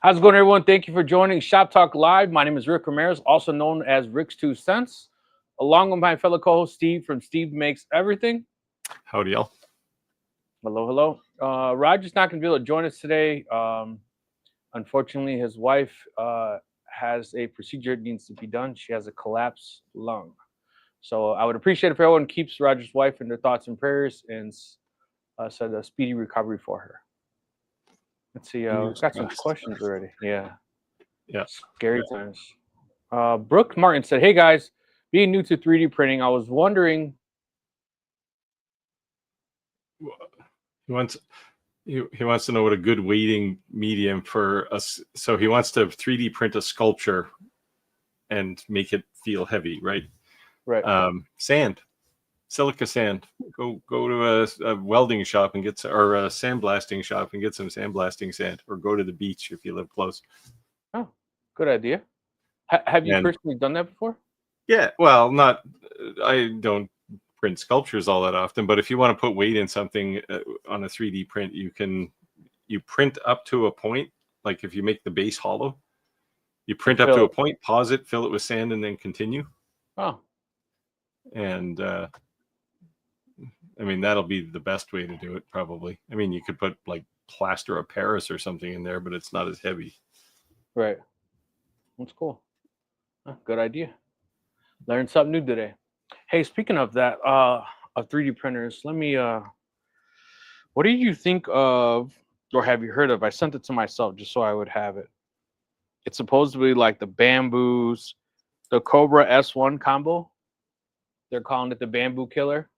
How's it going, everyone? Thank you for joining Shop Talk Live. My name is Rick Ramirez, also known as Rick's Two Cents, along with my fellow co-host Steve from Steve Makes Everything. Howdy, y'all. Hello, hello. Roger's not going to be able to join us today. Unfortunately, his wife has a procedure that needs to be done. She has a collapsed lung. So I would appreciate if everyone keeps Roger's wife in their thoughts and prayers and said a speedy recovery for her. Let's see. We've got some questions already. Yeah. Scary times. Brooke Martin said, "Hey guys, being new to 3D printing, I was wondering." He wants to know what a good weighting medium for us. So he wants to 3D print a sculpture and make it feel heavy, right? Right. Sand, silica sand. Go to a welding shop and get or a sandblasting shop and get some sandblasting sand, or go to the beach if you live close. Oh, good idea. Have you personally done that before? Yeah. Well, I don't print sculptures all that often, but if you want to put weight in something on a 3D print, you print up to a point. Like if you make the base hollow, you print up to a point, pause it, fill it with sand, and then continue. Oh. And I mean, that'll be the best way to do it, probably. I mean, you could put like plaster of Paris or something in there, but it's not as heavy. Right. That's cool. Good idea. Learned something new today. Hey, speaking of that, of 3D printers, let me. What do you think of, or have you heard of? I sent it to myself just so I would have it. It's supposedly like the Bamboos, the Cobra S1 combo. They're calling it the Bamboo Killer.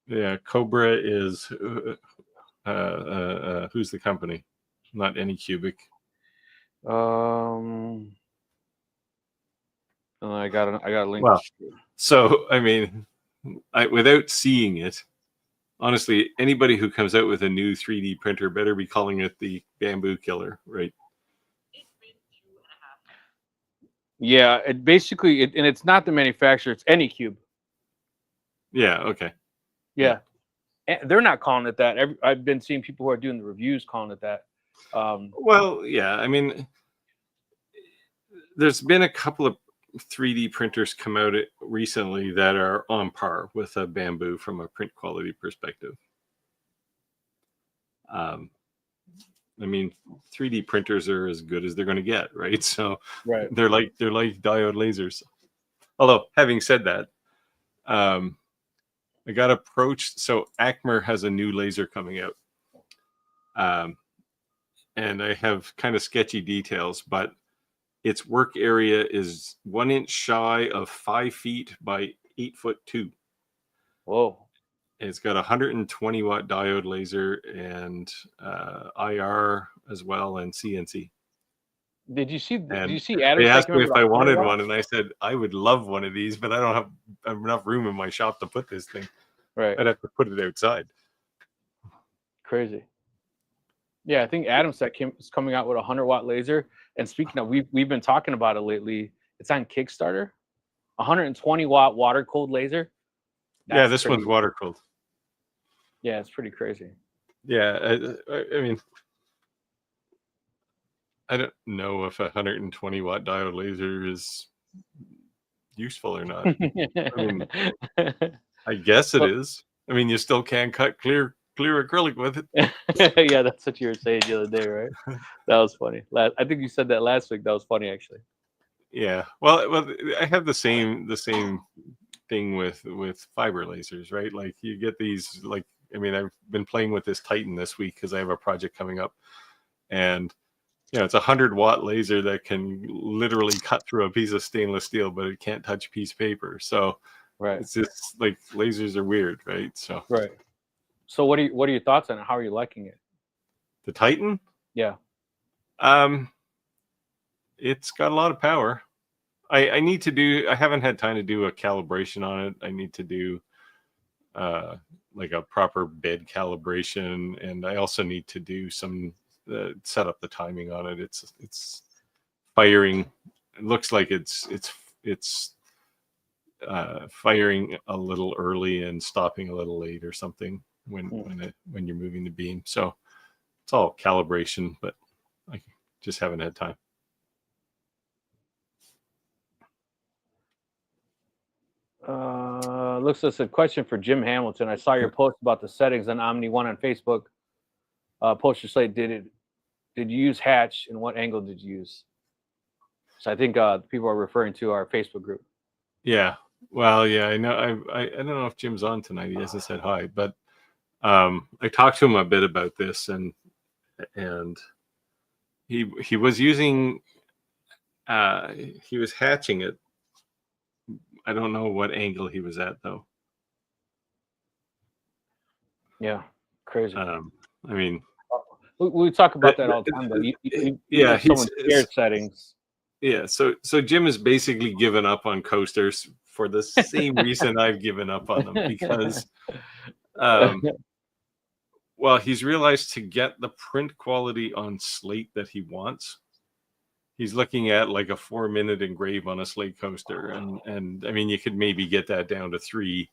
Yeah, Cobra is who's the company? Not Anycubic. I got a link. Well, so I mean, without seeing it, honestly, anybody who comes out with a new 3D printer better be calling it the Bamboo Killer, right? Yeah, it basically, and it's not the manufacturer; it's Anycube. Yeah. Okay. Yeah. They're not calling it that. I've been seeing people who are doing the reviews calling it that. Well, yeah. I mean, there's been a couple of 3D printers come out recently that are on par with a Bamboo from a print quality perspective. I mean, 3D printers are as good as they're going to get, right? So they're like diode lasers. Although, having said that, I got approached. So Acmer has a new laser coming out, and I have kind of sketchy details, but its work area is 1 inch shy of 5 feet by 8'2". Whoa! It's got a 120 watt diode laser and IR as well, and CNC. Did you see Adam? They asked me if I wanted one, and I said I would love one of these, but I don't have enough room in my shop to put this thing. Right. I'd have to put it outside. Crazy. Yeah, I think Adam is coming out with a 100 watt laser. And speaking of, we've been talking about it lately. It's on Kickstarter. 120 watt water cooled laser. Yeah, this one's water cooled. Yeah, it's pretty crazy. Yeah, I mean, I don't know if a 120 watt diode laser is useful or not. I mean, I guess it is. I mean, you still can cut clear acrylic with it. Yeah, that's what you were saying the other day, right? That was funny. I think you said that last week. That was funny, actually. Yeah. Well, I have the same thing with fiber lasers, right? Like you get these, like, I mean, I've been playing with this Titan this week because I have a project coming up, and it's a 100 watt laser that can literally cut through a piece of stainless steel, but it can't touch a piece of paper. So it's just like lasers are weird, right? So So what are your thoughts on it? How are you liking it? The Titan? Yeah. It's got a lot of power. I haven't had time to do a calibration on it. I need to do like a proper bed calibration, and I also need to do some set up the timing on it. It's firing. It looks like it's firing a little early and stopping a little late or something when you're moving the beam. So it's all calibration, but I just haven't had time. Looks like a question for Jim Hamilton. I saw your post about the settings on Omni One on Facebook. Poster Slate, did you use hatch, and what angle did you use? So I think people are referring to our Facebook group. Yeah. Well, yeah, I know. I don't know if Jim's on tonight. He hasn't said hi, but I talked to him a bit about this, and he was using he was hatching it. I don't know what angle he was at though. Yeah, crazy. I mean, we talk about that all the time. Though yeah, someone shared settings. Yeah, so Jim has basically given up on coasters for the same reason I've given up on them, because well, he's realized to get the print quality on Slate that he wants, he's looking at like a 4-minute engrave on a Slate coaster, and I mean, you could maybe get that down to 3,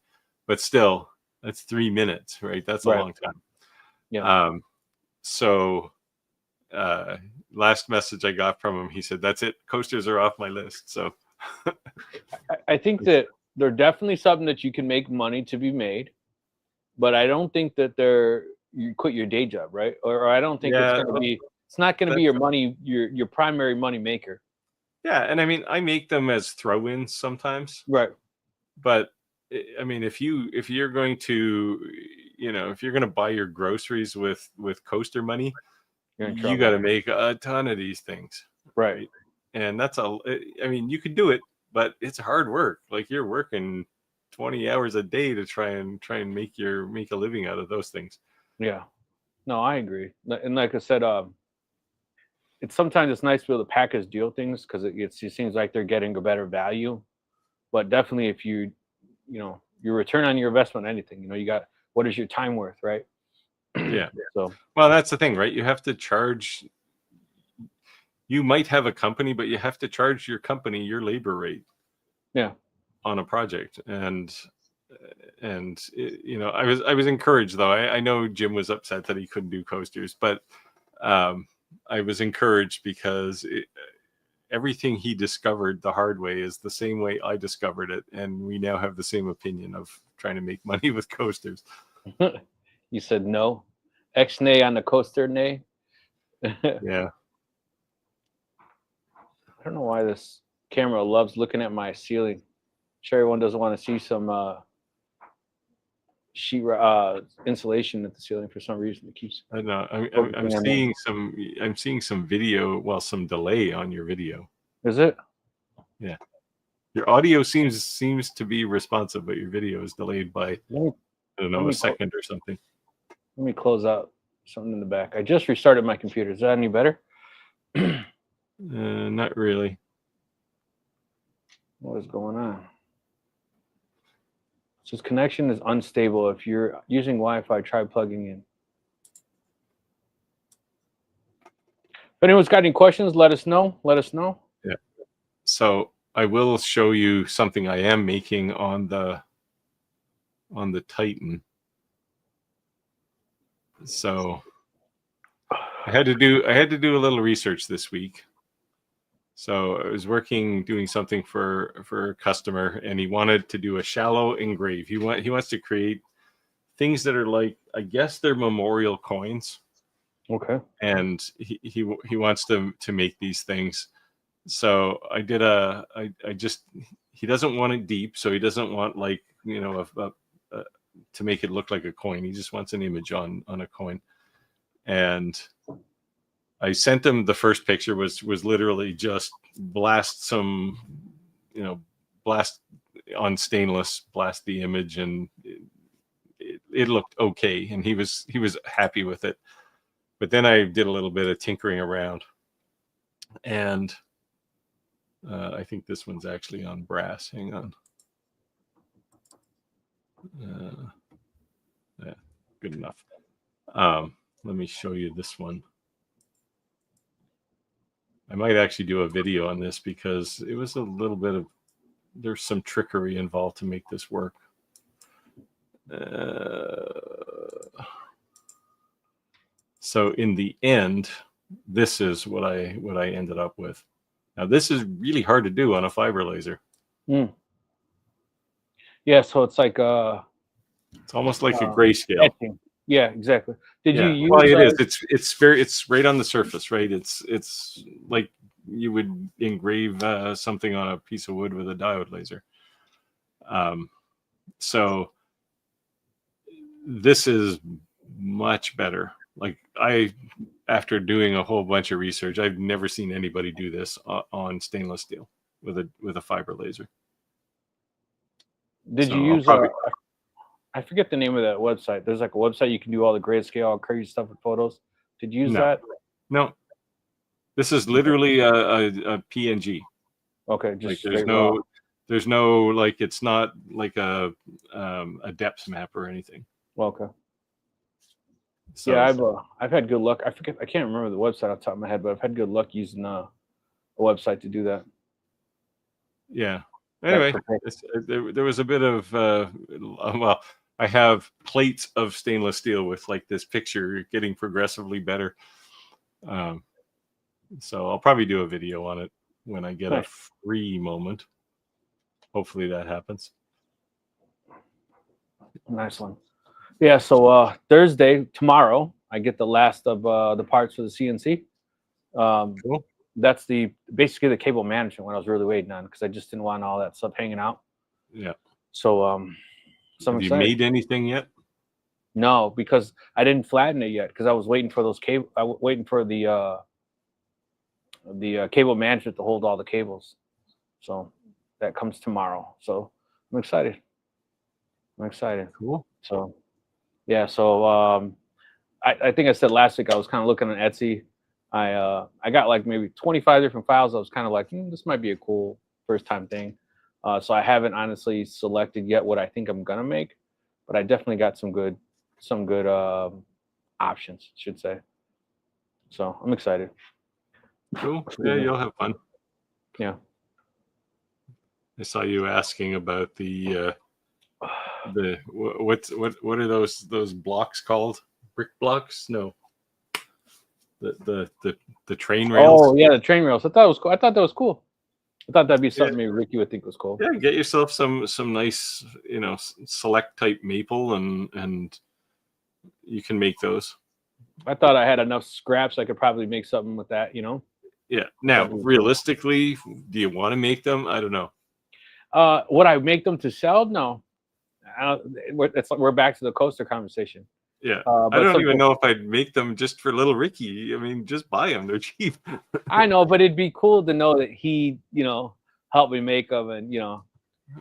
but still, that's 3 minutes, right? That's a long time. Yeah. So last message I got from him, he said, "That's it. Coasters are off my list." So I think that they're definitely something that you can make money to be made, but I don't think that you quit your day job, right? Or I don't think it's not going to be your primary money maker. Yeah, and I mean, I make them as throw-ins sometimes, right? But I mean, if you're going to, if you're going to buy your groceries with coaster money, you got to make a ton of these things, right? And I mean, you could do it, but it's hard work. Like, you're working 20 hours a day to try and make a living out of those things. Yeah, no, I agree. And like I said, sometimes it's nice to be able to package deal things, because it seems like they're getting a better value. But definitely, if your return on your investment, anything, you got, what is your time worth, right? Yeah. So, well, that's the thing, right? You have to charge. You might have a company, but you have to charge your company your labor rate. Yeah. On a project, and I was encouraged, though. I know Jim was upset that he couldn't do coasters, but I was encouraged because everything he discovered the hard way is the same way I discovered it, and we now have the same opinion of trying to make money with coasters. You said no, X-nay on the coaster, nay. Yeah. I don't know why this camera loves looking at my ceiling. I'm sure everyone doesn't want to see some sheet insulation at the ceiling for some reason. It keeps. I know. I'm seeing some video. Well, some delay on your video. Is it? Yeah. Your audio seems to be responsive, but your video is delayed by I don't know, a second or something. Let me close out something in the back. I just restarted my computer. Is that any better? Not really. What is going on? It says connection is unstable. If you're using Wi-Fi, try plugging in. If anyone's got any questions, let us know. Yeah. So I will show you something I am making on the Titan. So I had to do a little research this week. So I was doing something for a customer, and he wanted to do a shallow engrave. He wants to create things that are like, I guess they're memorial coins. Okay. And he wants to make these things. So I did he doesn't want it deep, so he doesn't want, like, to make it look like a coin. He just wants an image on a coin. And I sent him the first picture, was literally just blast on stainless, blast the image, and it looked okay, and he was happy with it. But then I did a little bit of tinkering around, and I think this one's actually on brass. Hang on. Yeah, good enough. Let me show you this one. I might actually do a video on this, because it was a little bit of, there's some trickery involved to make this work. So in the end, this is what I ended up with. Now this is really hard to do on a fiber laser. Mm. Yeah, so it's like It's almost like a grayscale. etching. Yeah, exactly. Did you Yeah, well, use? it is. It's right on the surface, right? It's like you would engrave something on a piece of wood with a diode laser. So this is much better. Like after doing a whole bunch of research, I've never seen anybody do this on stainless steel with a fiber laser. Did you So I'll use probably I forget the name of that website. There's like a website you can do all the grayscale, all crazy stuff with photos. Did you use that? no. This is literally a PNG. Okay, Like just straight raw. there's no like it's not like a depth map or anything. Okay. So Yeah, I've had good luck. I can't remember the website off the top of my head, but I've had good luck using a website to do that. yeah. Anyway, there was a bit of well, I have plates of stainless steel with like this picture getting progressively better. So I'll probably do a video on it when I get a free moment. Hopefully that happens. Nice one. Yeah, so Thursday, tomorrow, I get the last of the parts for the CNC. Cool. That's basically the cable management what I was really waiting on because I just didn't want all that stuff hanging out. Yeah. So Have you made anything yet? No, because I didn't flatten it yet because I was waiting for those cable. I was waiting for the cable management to hold all the cables. So that comes tomorrow. So I'm excited. Cool. So yeah. So I think I said last week I was kind of looking on Etsy. I got like maybe 25 different files. I was kind of like, this might be a cool first time thing. So I haven't honestly selected yet what I think I'm gonna make, but I definitely got some good options, I should say. So I'm excited. Cool. Yeah, you'll have fun. Yeah. I saw you asking about the what are those blocks called? Brick blocks? No. The train rails. Oh yeah, the train rails. I thought it was cool. I thought that was cool. I thought that'd be something maybe Ricky would think was cool. Yeah, get yourself some nice, select type maple and you can make those. I thought I had enough scraps I could probably make something with that, Yeah. Now, realistically, do you want to make them? I don't know. Would I make them to sell? No. We're back to the coaster conversation. Yeah. I don't even know if I'd make them just for little Ricky. I mean, just buy them. They're cheap. I know, but it'd be cool to know that he, helped me make them and,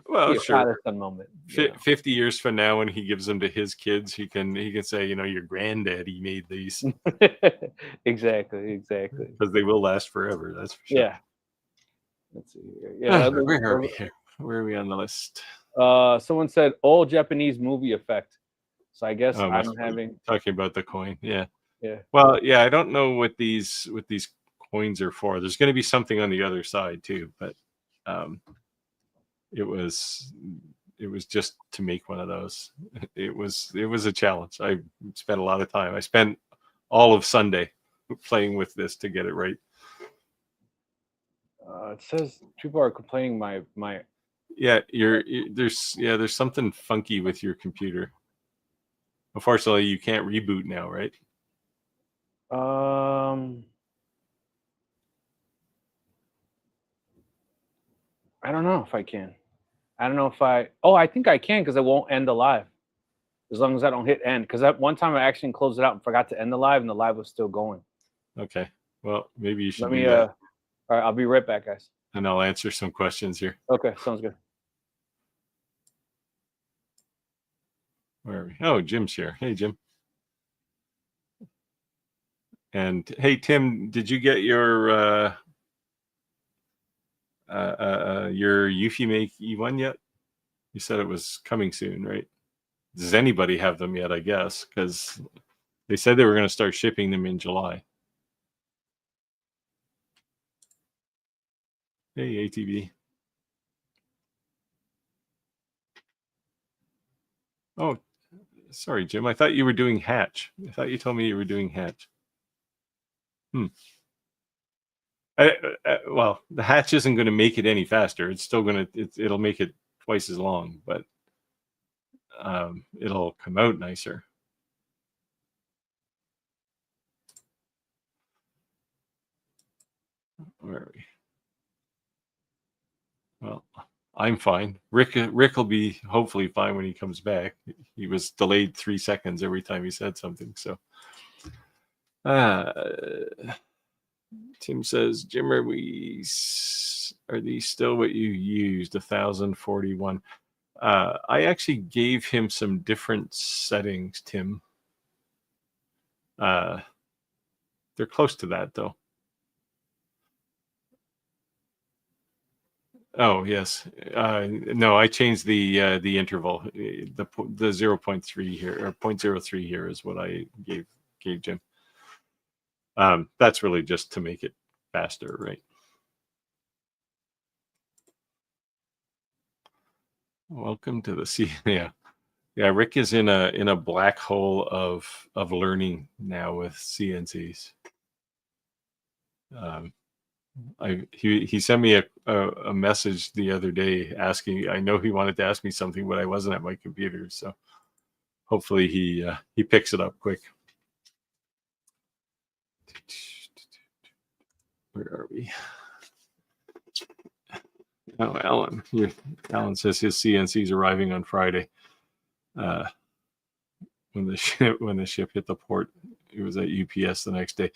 well, sure. Fun moment. 50 years from now, when he gives them to his kids, he can say, your granddaddy made these. Exactly. Because they will last forever. That's for sure. Yeah. Let's see here. Yeah. Where are we on the list? Someone said old Japanese movie effect. So I guess I'm talking about the coin. Yeah. Yeah. Well, yeah, I don't know what these coins are for. There's going to be something on the other side too, but it was just to make one of those. It was a challenge. I spent a lot of time. I spent all of Sunday playing with this to get it right. It says people are complaining my yeah, there's something funky with your computer. Unfortunately, you can't reboot now, right? I don't know if I can. I don't know if I think I can because it won't end the live. As long as I don't hit end. Because that one time I actually closed it out and forgot to end the live and the live was still going. Okay. Well, maybe you should do that. All right, I'll be right back, guys. And I'll answer some questions here. Okay, sounds good. Where are we? Oh, Jim's here. Hey, Jim. And hey, Tim, did you get your Eufy-Make E1 yet? You said it was coming soon, right? Does anybody have them yet? I guess because they said they were going to start shipping them in July. Hey, ATV. Oh, sorry, Jim. I thought you were doing Hatch. I thought you told me you were doing Hatch. Well, the hatch isn't going to make it any faster. It's still going to, it'll make it twice as long, but it'll come out nicer. Where are we? Well, I'm fine. Rick will be hopefully fine when he comes back. He was delayed 3 seconds every time he said something. So, Tim says, Jim, are these still what you used? 1041. I actually gave him some different settings, Tim. They're close to that though. Oh yes, no, I changed the interval. The 0.3 here or 0.03 here is what I gave Jim. That's really just to make it faster, right? Welcome to the sea. Yeah. Rick is in a black hole of learning now with CNCs. He sent me a message the other day asking. I know he wanted to ask me something, but I wasn't at my computer, so hopefully he picks it up quick. Where are we? Oh, Alan. Alan says his CNC is arriving on Friday. When the ship hit the port, it was at UPS the next day.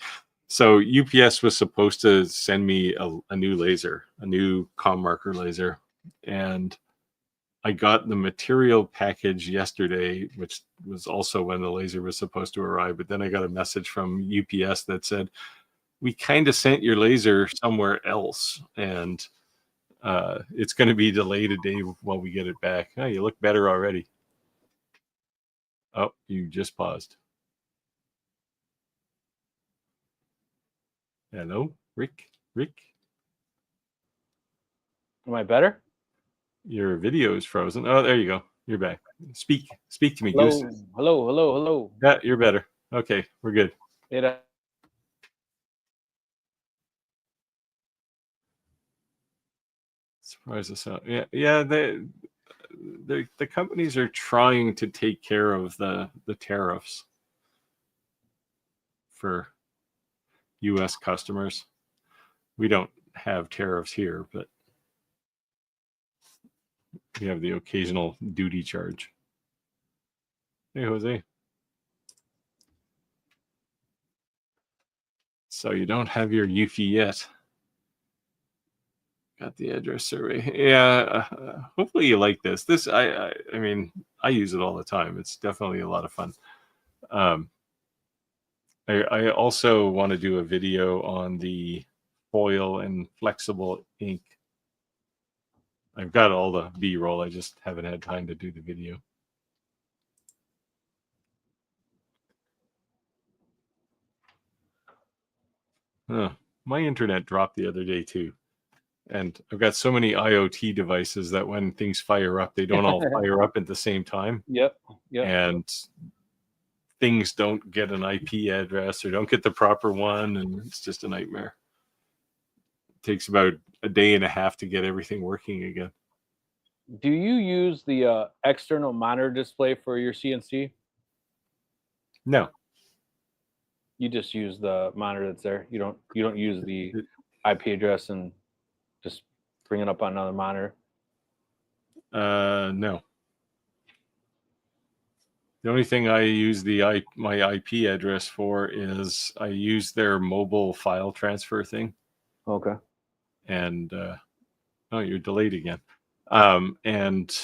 So UPS was supposed to send me a new laser, a new comm marker laser, and I got the material package yesterday, which was also when the laser was supposed to arrive. But then I got a message from UPS that said, we kind of sent your laser somewhere else, and it's going to be delayed a day while we get it back. Oh, you look better already. Oh, you just paused. Hello, Rick. Am I better? Your video is frozen. Oh, there you go. You're back. Speak to me. Hello. Yeah, you're better. Okay, we're good. Surprise us out. Yeah. The companies are trying to take care of the tariffs for U.S. customers. We don't have tariffs here, but we have the occasional duty charge. Hey, Jose. So you don't have your Eufy yet. Got the address survey. Yeah, hopefully you like this. I mean, I use it all the time. It's definitely a lot of fun. I also want to do a video on the foil and flexible ink. I've got all the B-roll. I just haven't had time to do the video. My internet dropped the other day too. And I've got so many IoT devices that when things fire up, they don't all fire up at the same time. Yep. And things don't get an IP address or don't get the proper one, and it's just a nightmare. It takes about a day and a half to get everything working again. Do you use the external monitor display for your CNC? No. You just use the monitor that's there. You don't use the IP address and just bring it up on another monitor. No. The only thing I use my IP address for is I use their mobile file transfer thing. Okay. And oh, you're delayed again. And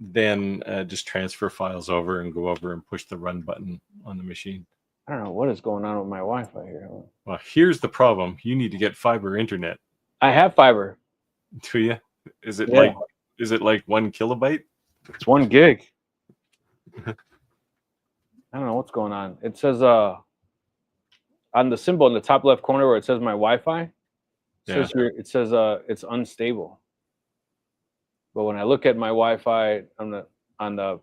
then just transfer files over and go over and push the run button on the machine. I don't know what is going on with my Wi-Fi here. Well, here's the problem. You need to get fiber internet. I have fiber. Do you? Is it like 1 kilobyte? It's 1 gig. I don't know what's going on. It says on the symbol in the top left corner where it says my Wi-Fi, it says it's unstable. But when I look at my Wi-Fi on the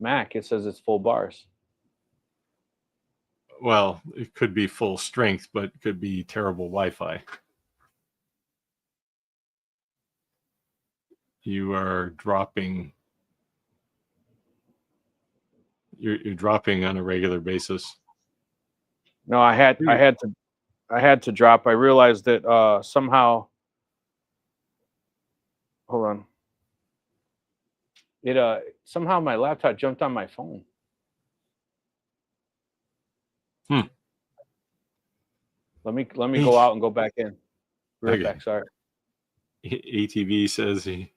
Mac, it says it's full bars. Well, it could be full strength, but it could be terrible Wi-Fi. You are dropping. You're dropping on a regular basis. No, I had to drop. I realized that somehow. Hold on. It somehow my laptop jumped on my phone. Hmm. Let me go out and go back in. Be right Okay. back. Sorry. ATV says he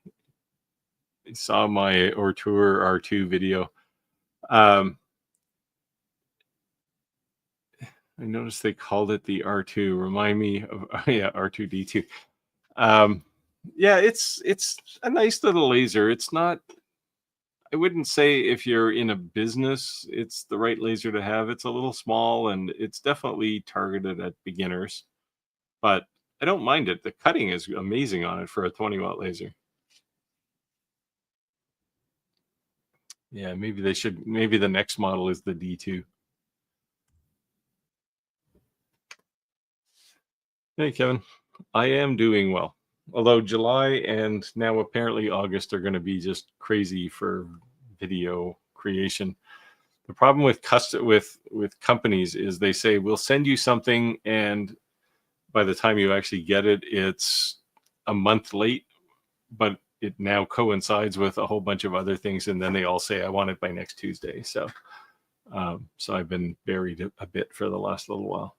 saw my Ortour R2 video. I noticed they called it the R2. Remind me of R2D2. Yeah, it's a nice little laser. It's not. I wouldn't say if you're in a business, it's the right laser to have. It's a little small and it's definitely targeted at beginners, but I don't mind it. The cutting is amazing on it for a 20-watt laser. Yeah, maybe they should. Maybe the next model is the D2. Hey, Kevin. I am doing well. Although July and now apparently August are going to be just crazy for video creation. The problem with companies is they say we'll send you something, and by the time you actually get it, it's a month late, but it now coincides with a whole bunch of other things, and then they all say I want it by next Tuesday. So I've been buried a bit for the last little while.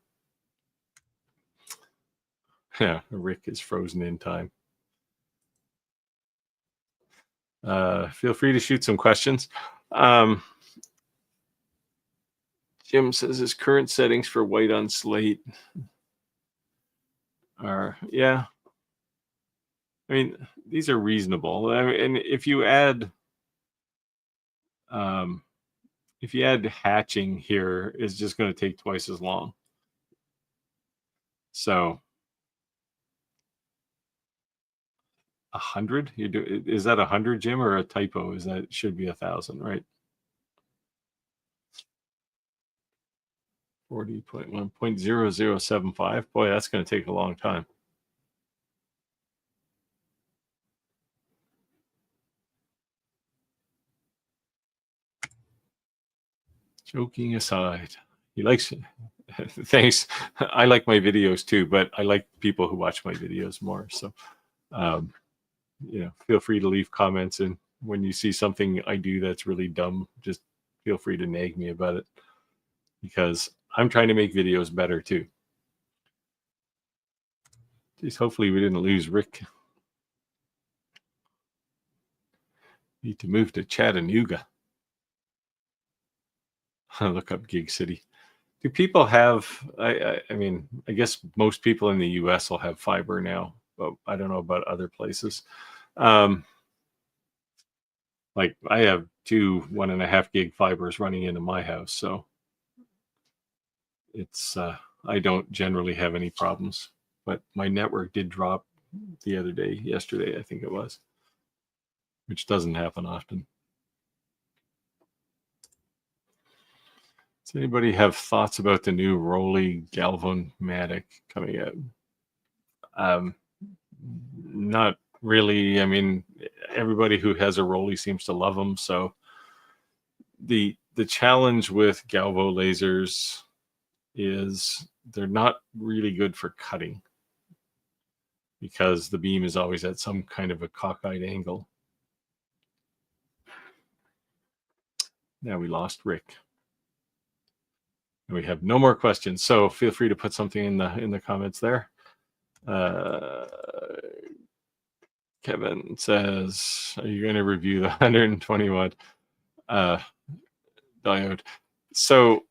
Yeah, Rick is frozen in time. Feel free to shoot some questions. Jim says his current settings for white on Slate are, yeah. I mean, these are reasonable. And if you add hatching here, it's just going to take twice as long. So 100? Is that 100, Jim, or a typo? Should be 1,000, right? 40.1.0075. Boy, that's going to take a long time. Joking aside, he likes it. Thanks. I like my videos too, but I like people who watch my videos more. So, feel free to leave comments. And when you see something I do that's really dumb, just feel free to nag me about it, because I'm trying to make videos better too. Jeez, hopefully we didn't lose Rick. Need to move to Chattanooga. Look up Gig City. Do people have? I mean, I guess most people in the U.S. will have fiber now, but I don't know about other places. Like I have 2 1.5 gig fibers running into my house, so it's I don't generally have any problems. But my network did drop the other day, yesterday, I think it was, which doesn't happen often. Does anybody have thoughts about the new Rolly Galvanomatic coming out? Not really. I mean, everybody who has a Rolly seems to love them. So the challenge with Galvo lasers is they're not really good for cutting, because the beam is always at some kind of a cockeyed angle. Now we lost Rick. And we have no more questions, so feel free to put something in the comments there. Kevin says, are you going to review the 120 watt diode? So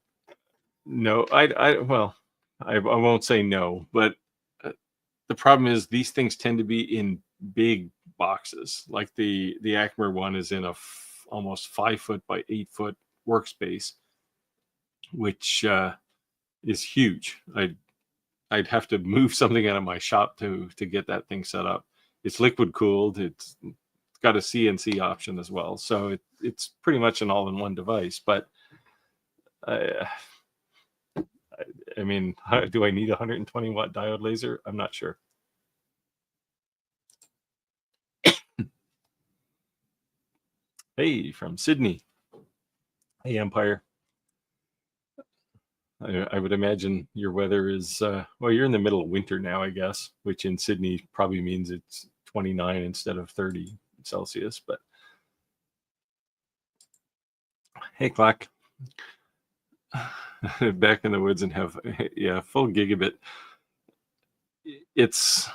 no, I won't say no, but the problem is these things tend to be in big boxes. Like the Acmer one is in a almost 5 foot by 8 foot workspace, which is huge. I'd have to move something out of my shop to get that thing set up. It's liquid cooled. It's got a CNC option as well, so it's pretty much an all-in-one device. But I mean, do I need a 120 watt diode laser? I'm not sure. Hey, from Sydney. Hey, Empire. I would imagine your weather is, well, you're in the middle of winter now, I guess, which in Sydney probably means it's 29 instead of 30 Celsius. But hey, Clock. Back in the woods and have, yeah, full gigabit. It's,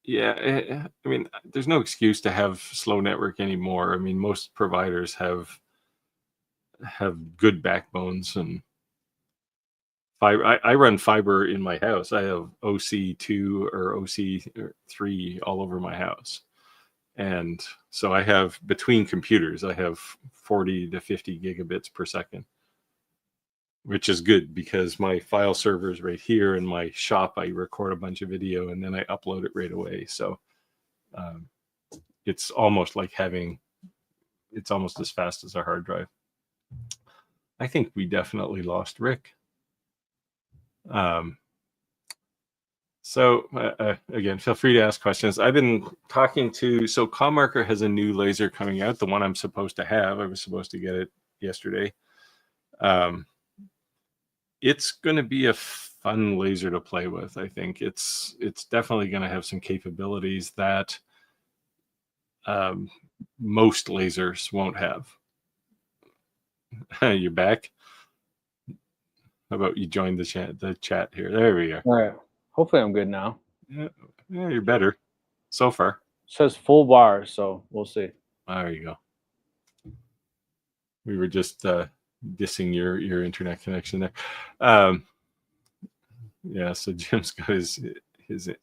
yeah, I mean, there's no excuse to have slow network anymore. I mean, most providers have good backbones, and fiber. I run fiber in my house. I have OC2 or OC3 all over my house. And so I have, between computers, I have 40 to 50 gigabits per second, which is good because my file server is right here in my shop. I record a bunch of video and then I upload it right away. So it's almost like it's almost as fast as a hard drive. I think we definitely lost Rick. So again, feel free to ask questions. I've been talking to, so ComMarker has a new laser coming out, the one I'm supposed to have. I was supposed to get it yesterday. It's going to be a fun laser to play with. I think it's definitely going to have some capabilities that most lasers won't have. You're back. How about you join the chat here? There we are. All right. Hopefully I'm good now. Yeah, you're better so far. It says full bar, so we'll see. There you go. We were just dissing your internet connection there. Yeah, so Jim's got his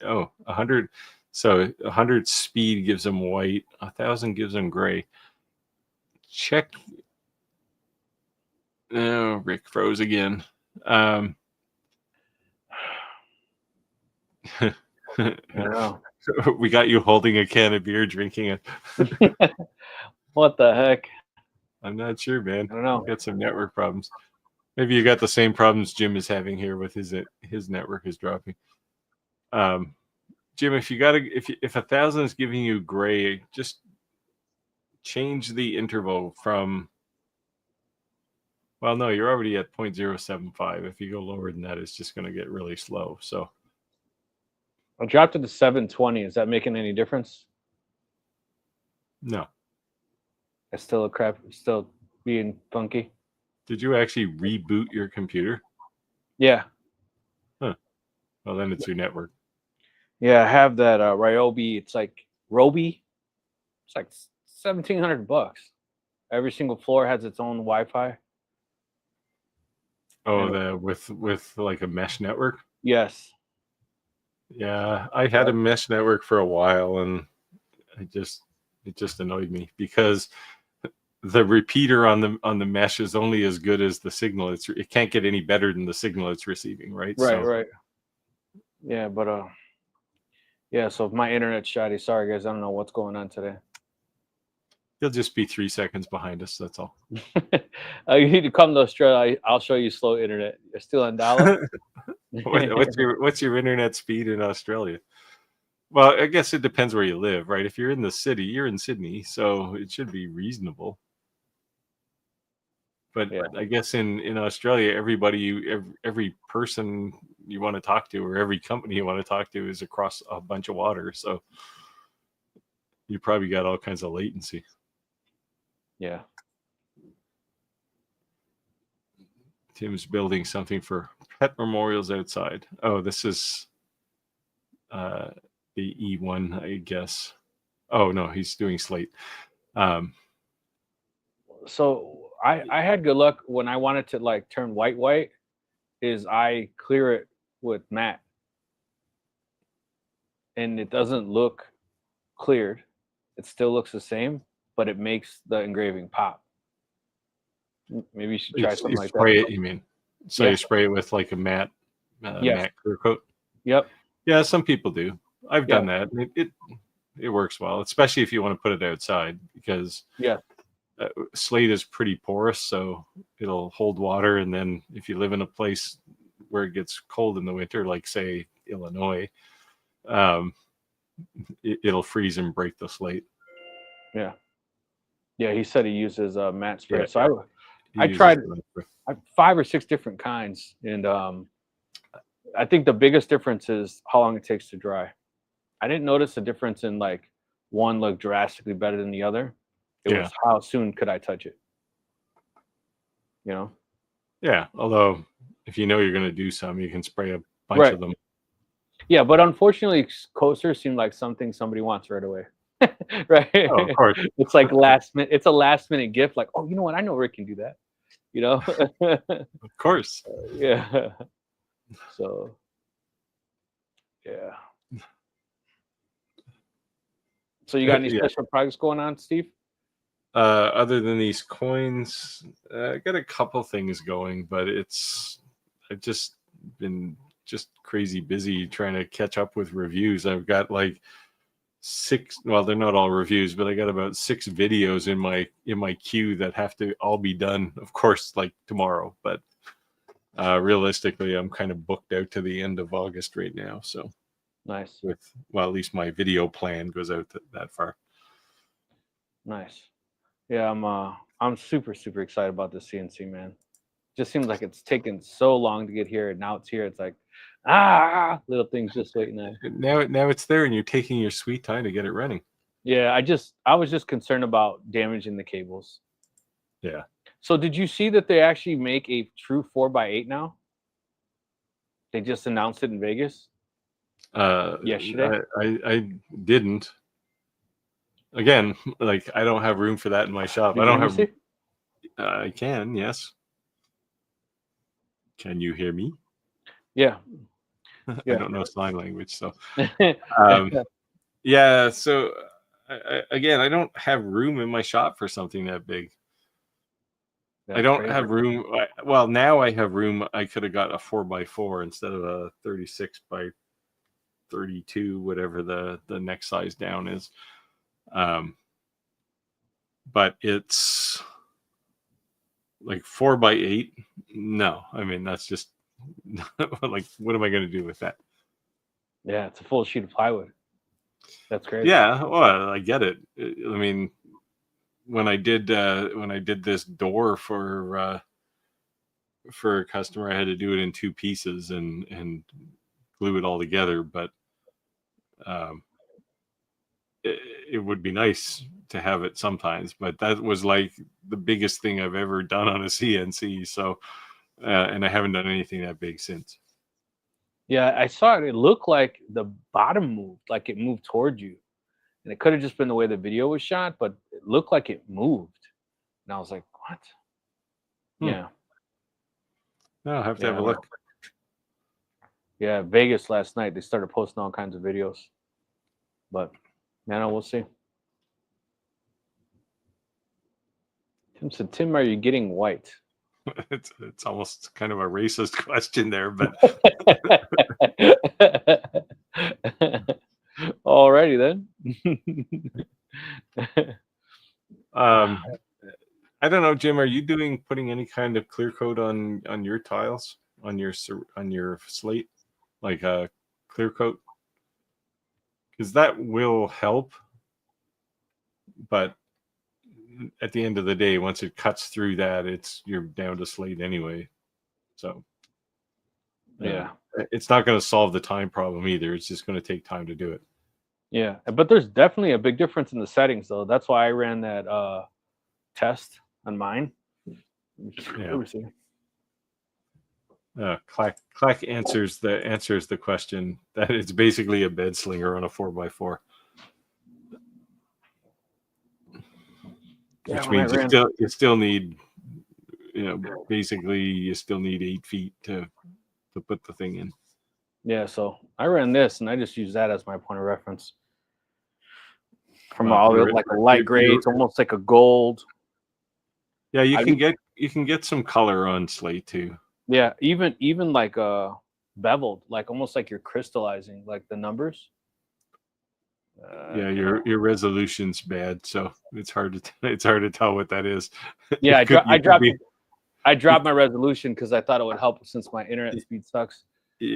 100. So 100 speed gives him white, 1,000 gives him gray. Check. Oh, Rick froze again. I know. We got you holding a can of beer, drinking it. What the heck? I'm not sure, man. I don't know. We've got some network problems. Maybe you got the same problems Jim is having here with his network is dropping. Jim, if 1,000 is giving you gray, just change the interval from. Well, no, you're already at 0.075. If you go lower than that, it's just going to get really slow. So I dropped it to 720. Is that making any difference? No. It's still still being funky. Did you actually reboot your computer? Yeah. Huh. Well, then it's your network. Yeah, I have that Ryobi. It's like Robi. It's like $1,700. Every single floor has its own Wi-Fi. Oh, with like a mesh network? Yes. Yeah, I had a mesh network for a while, and it just annoyed me because the repeater on the mesh is only as good as the signal. It can't get any better than the signal it's receiving, right? Right. Yeah, but yeah. So if my internet's shoddy, sorry guys, I don't know what's going on today. You'll just be 3 seconds behind us. That's all. You need to come to Australia. I'll show you slow internet. You're still on dial-up. What's your internet speed in Australia? Well, I guess it depends where you live, right? If you're in the city, you're in Sydney, so it should be reasonable. But yeah. I guess in Australia, every person you want to talk to or every company you want to talk to is across a bunch of water, so you probably got all kinds of latency. Yeah. Tim's building something for pet memorials outside. Oh, this is the E1, I guess. Oh no, he's doing Slate. So I had good luck when I wanted to like turn white. Is I clear it with matte, and it doesn't look cleared. It still looks the same, but it makes the engraving pop. Maybe you should try something like that. Spray it, you mean? So Yeah. You spray it with like a matte matte clear coat? Yep. Yeah, some people do. I've done that. It works well, especially if you want to put it outside, because Slate is pretty porous, so it'll hold water. And then if you live in a place where it gets cold in the winter, like say Illinois, it'll freeze and break the slate. Yeah. Yeah, he said he uses matte spray. Yeah, So I tried 5 or 6 different kinds, and I think the biggest difference is how long it takes to dry. I didn't notice a difference in like one looked drastically better than the other. It was how soon could I touch it? You know? Yeah, although if you know you're going to do some, you can spray a bunch of them. Yeah, but unfortunately, coasters seem like something somebody wants right away. Right? Oh, of course. It's like last minute. It's a last minute gift. Like, oh, you know what? I know Rick can do that. You know? Of course. Yeah. So, yeah. So you got any special projects going on, Steve? Other than these coins, I got a couple things going, but I've just been crazy busy trying to catch up with reviews. I've got like 6, well, they're not all reviews, but I got about 6 videos in my queue that have to all be done, of course, like tomorrow. But realistically, I'm kind of booked out to the end of August right now. So nice. Well, at least my video plan goes out that far. Nice. Yeah, I'm super excited about the CNC, man. Just seems like it's taken so long to get here, and now it's here. It's like little things just waiting there. Now it's there, and you're taking your sweet time to get it running. Yeah, I was just concerned about damaging the cables. Yeah. So did you see that they actually make a true 4x8 now? They just announced it in Vegas yesterday. I didn't. Again, like I don't have room for that in my shop. I don't have. I can, yes. Can you hear me? Yeah. I don't know sign language, so. Yeah. So again, I don't have room in my shop for something that big. I don't have room. Well, now I have room. I could have got a 4x4 instead of a 36 by 32, whatever the next size down is. But it's like 4x8. No, I mean that's just like, what am I going to do with that? Yeah, it's a full sheet of plywood. That's crazy. Yeah, well, I get it. I mean, when I did this door for a customer, I had to do it in 2 pieces and glue it all together. But it would be nice to have it sometimes, but that was like the biggest thing I've ever done on a CNC. So, and I haven't done anything that big since. Yeah, I saw it. It looked like the bottom moved, like it moved towards you. And it could have just been the way the video was shot, but it looked like it moved. And I was like, what? Yeah. No, I'll have to have a look. Yeah, Vegas last night, they started posting all kinds of videos. But, we'll see. Tim said, Tim, are you getting white? It's almost kind of a racist question there, but alrighty then. I don't know, Jim. Are you putting any kind of clear coat on your tiles, on your slate, like a clear coat? Because that will help, but at the end of the day, once it cuts through that, you're down to slate anyway. So yeah, it's not going to solve the time problem either. It's just going to take time to do it. Yeah, but there's definitely a big difference in the settings, though. That's why I ran that test on mine. Yeah. Clack answers the question that it's basically a bed slinger on a 4x4. Which means you still need, basically you still need 8 feet to put the thing in. Yeah, so I ran this and I just use that as my point of reference. From like a light gray, it's almost like a gold. Yeah, you can get some color on slate too. Yeah, even like beveled, like almost like you're crystallizing like the numbers. Yeah, your resolution's bad, so it's hard to tell what that is. Yeah, I You dropped my resolution because I thought it would help since my internet speed sucks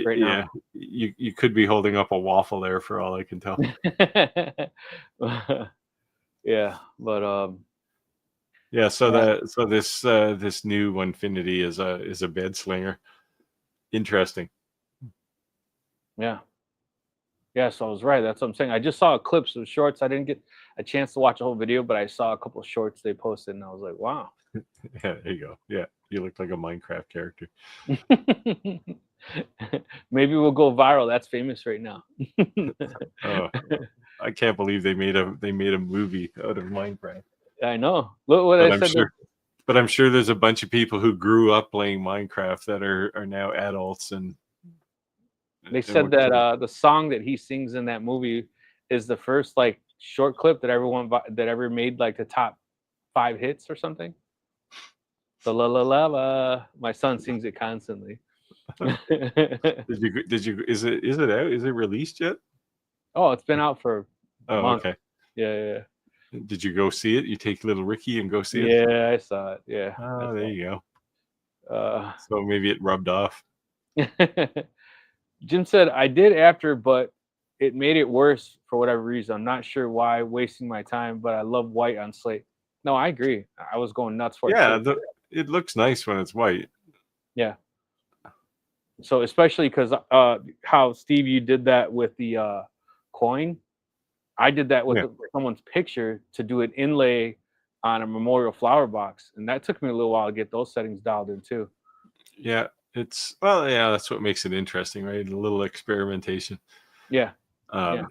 right yeah, you could be holding up a waffle there for all I can tell. now. Yeah, but Yeah, so yeah, this new Onefinity is a bed slinger. Interesting. yeah. Yeah, so I was right. That's what I'm saying. I just saw clips of shorts. I didn't get a chance to watch a whole video, but I saw a couple of shorts they posted, and I was like, wow. Yeah, there you go. Yeah, you look like a Minecraft character. Maybe we'll go viral. That's famous right now. Oh, I can't believe they made a movie out of Minecraft. I know. Look what I But I'm said. sure, but I'm sure there's a bunch of people who grew up playing Minecraft that are now adults and They and said would that kill. the song that he sings in that movie is the first like short clip that that ever made like the top 5 hits or something. The la la la la. My son sings it constantly. Did you is it out? Is it released yet? Oh, it's been out for a Oh, month. okay. Yeah. Did you go see it? You take little Ricky and go see it? Yeah, I saw it. Yeah. Oh, there you go. Uh, So maybe it rubbed off. Jim said, I did after, but it made it worse for whatever reason. I'm not sure why, wasting my time, but I love white on Slate. No, I agree. I was going nuts for it Yeah, too. it looks nice when it's white. Yeah. So especially because how Steve, you did that with the coin. I did that with Yeah. someone's picture to do an inlay on a memorial flower box, and that took me a little while to get those settings dialed in too. Yeah, yeah, that's what makes it interesting, right? A little experimentation. Yeah. Um,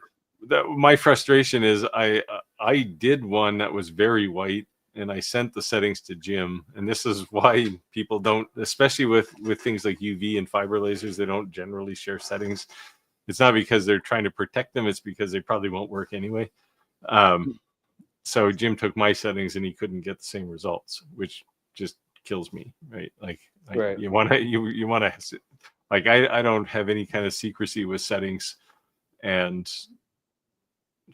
that my frustration is I did one that was very white, and I sent the settings to Jim, and this is why people don't, especially with things like UV and fiber lasers, they don't generally share settings. It's not because they're trying to protect them; it's because they probably won't work anyway. So Jim took my settings, and he couldn't get the same results, which just kills me, right? Like Right. you want to like I don't have any kind of secrecy with settings, and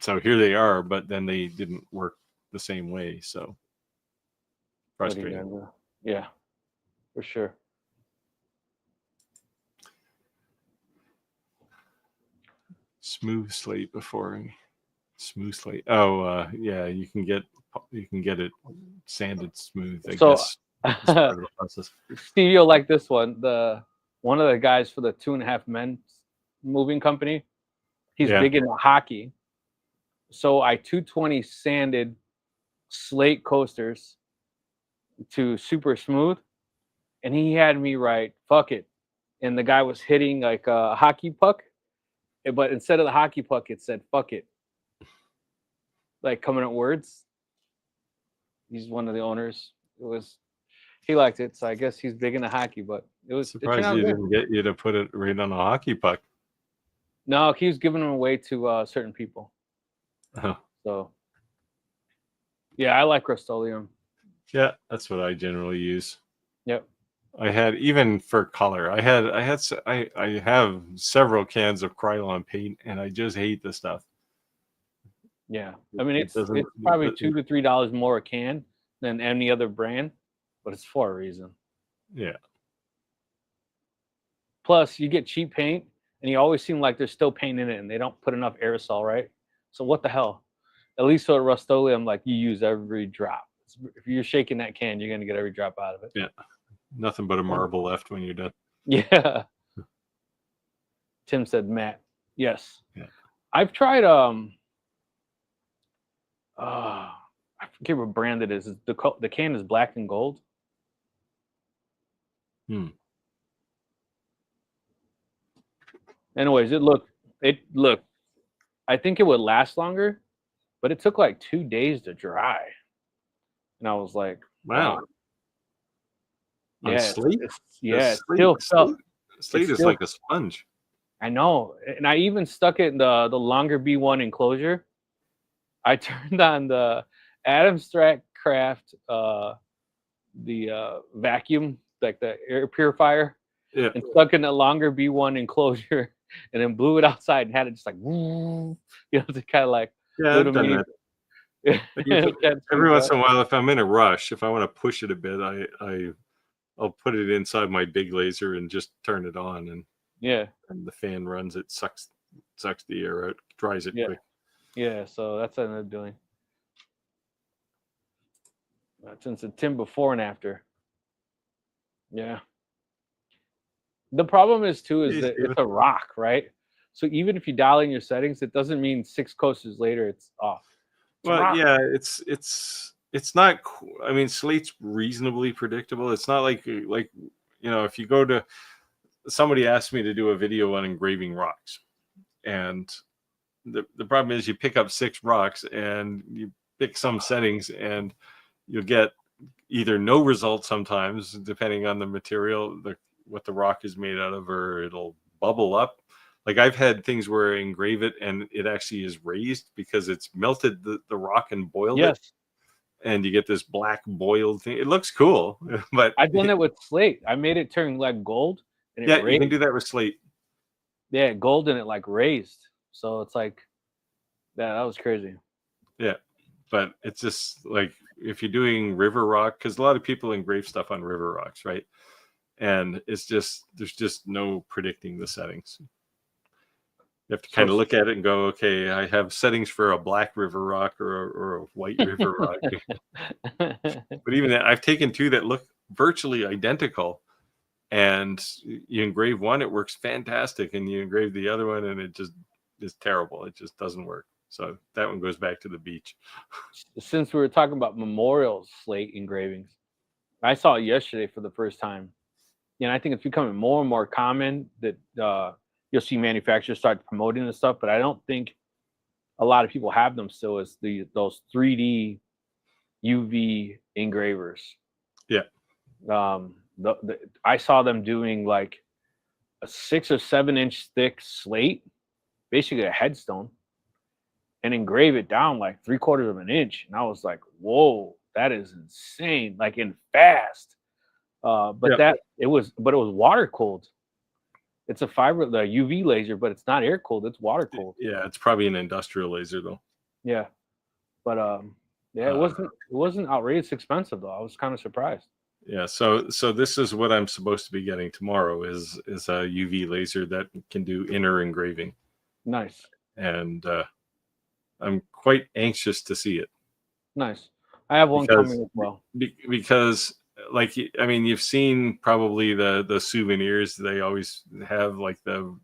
so here they are, but then they didn't work the same way. So What are you frustrating. gonna do? Yeah, for sure. Smooth slate before smooth slate. Oh, yeah, you can get it sanded smooth, I So guess. As part of the process. Steve, you'll like this one. One of the guys for the 2.5 Men moving company, he's Yeah. big into hockey. So I 220 sanded Slate coasters to super smooth, and he had me write "fuck it," and the guy was hitting like a hockey puck, but instead of the hockey puck, it said "fuck it," like coming at words. He's one of the owners. He liked it, so I guess he's big into hockey. But it turned Surprised out he good. didn't get you to put it right on a hockey puck. No, he was giving them away to certain people. Oh. So yeah, I like Rust-Oleum. Yeah, that's what I generally use. Yep. I had, even for color, I have several cans of Krylon paint, and I just hate the stuff. Yeah, I mean it's doesn't- probably $2 to $3 more a can than any other brand, but it's for a reason. Yeah. Plus, you get cheap paint, and you always seem like there's still paint in it, and they don't put enough aerosol, right? So what the hell? At least for Rust-Oleum, like you use every drop. If you're shaking that can, you're gonna get every drop out of it. Yeah. Nothing but a marble left when you're done. Yeah. Tim said, Matt. Yes. Yeah. I've tried I forget what brand it is. The can is black and gold. Anyways, it looked. I think it would last longer, but it took like 2 days to dry, and I was like, Wow. On yeah, Slate? it still felt. Slate is like a sponge. I know, and I even stuck it in the longer B1 enclosure. I turned on the Adamstrack Craft, the vacuum, like the air purifier, Yeah. and stuck in the longer B1 enclosure, and then blew it outside and had it just like, to kind of like Yeah, I've little done mini. that. Every once in a while, if I'm in a rush, if I want to push it a bit, I'll put it inside my big laser and just turn it on, and the fan runs. It sucks the air out, dries it quick. Yeah, so that's what I ended up doing. Since the Tim before and after. Yeah. The problem is too is that it's a rock, right? So even if you dial in your settings, it doesn't mean 6 coasters later it's off. Well, yeah, it's not. I mean, Slate's reasonably predictable. It's not like if you go to somebody asked me to do a video on engraving rocks, and the problem is you pick up 6 rocks and you pick some settings and you'll get either no result sometimes depending on the material, what the rock is made out of, or it'll bubble up. Like I've had things where I engrave it and it actually is raised because it's melted the rock and boiled it, and you get this black boiled thing. It looks cool, but I've done that with Slate. I made it turn like gold, and it raised. You can do that with Slate. Yeah, gold and it like raised, so it's like that was crazy. Yeah, but it's just like if you're doing river rock, because a lot of people engrave stuff on river rocks, right? And it's just there's just no predicting the settings. You have to kind of look at it and go, okay, I have settings for a black river rock or a white river rock. But even that, I've taken 2 that look virtually identical, and you engrave one, it works fantastic, and you engrave the other one, and it just is terrible. It just doesn't work. So that one goes back to the beach. Since we were talking about memorial Slate engravings, I saw it yesterday for the first time. And I think it's becoming more and more common that you'll see manufacturers start promoting this stuff, but I don't think a lot of people have them still as those 3D UV engravers. Yeah. I saw them doing like a 6 or 7 inch thick slate, basically a headstone, and engrave it down like 3/4 of an inch. And I was like, whoa, that is insane. Like in fast. But it was water cooled. It's a fiber, the UV laser, but it's not air cooled. It's water cooled. Yeah, it's probably an industrial laser though. Yeah, but it wasn't outrageous expensive though. I was kind of surprised. Yeah, so this is what I'm supposed to be getting tomorrow is a UV laser that can do inner engraving. Nice. And I'm quite anxious to see it. Nice. I have one coming as well. Because I mean, you've seen probably the souvenirs. They always have like the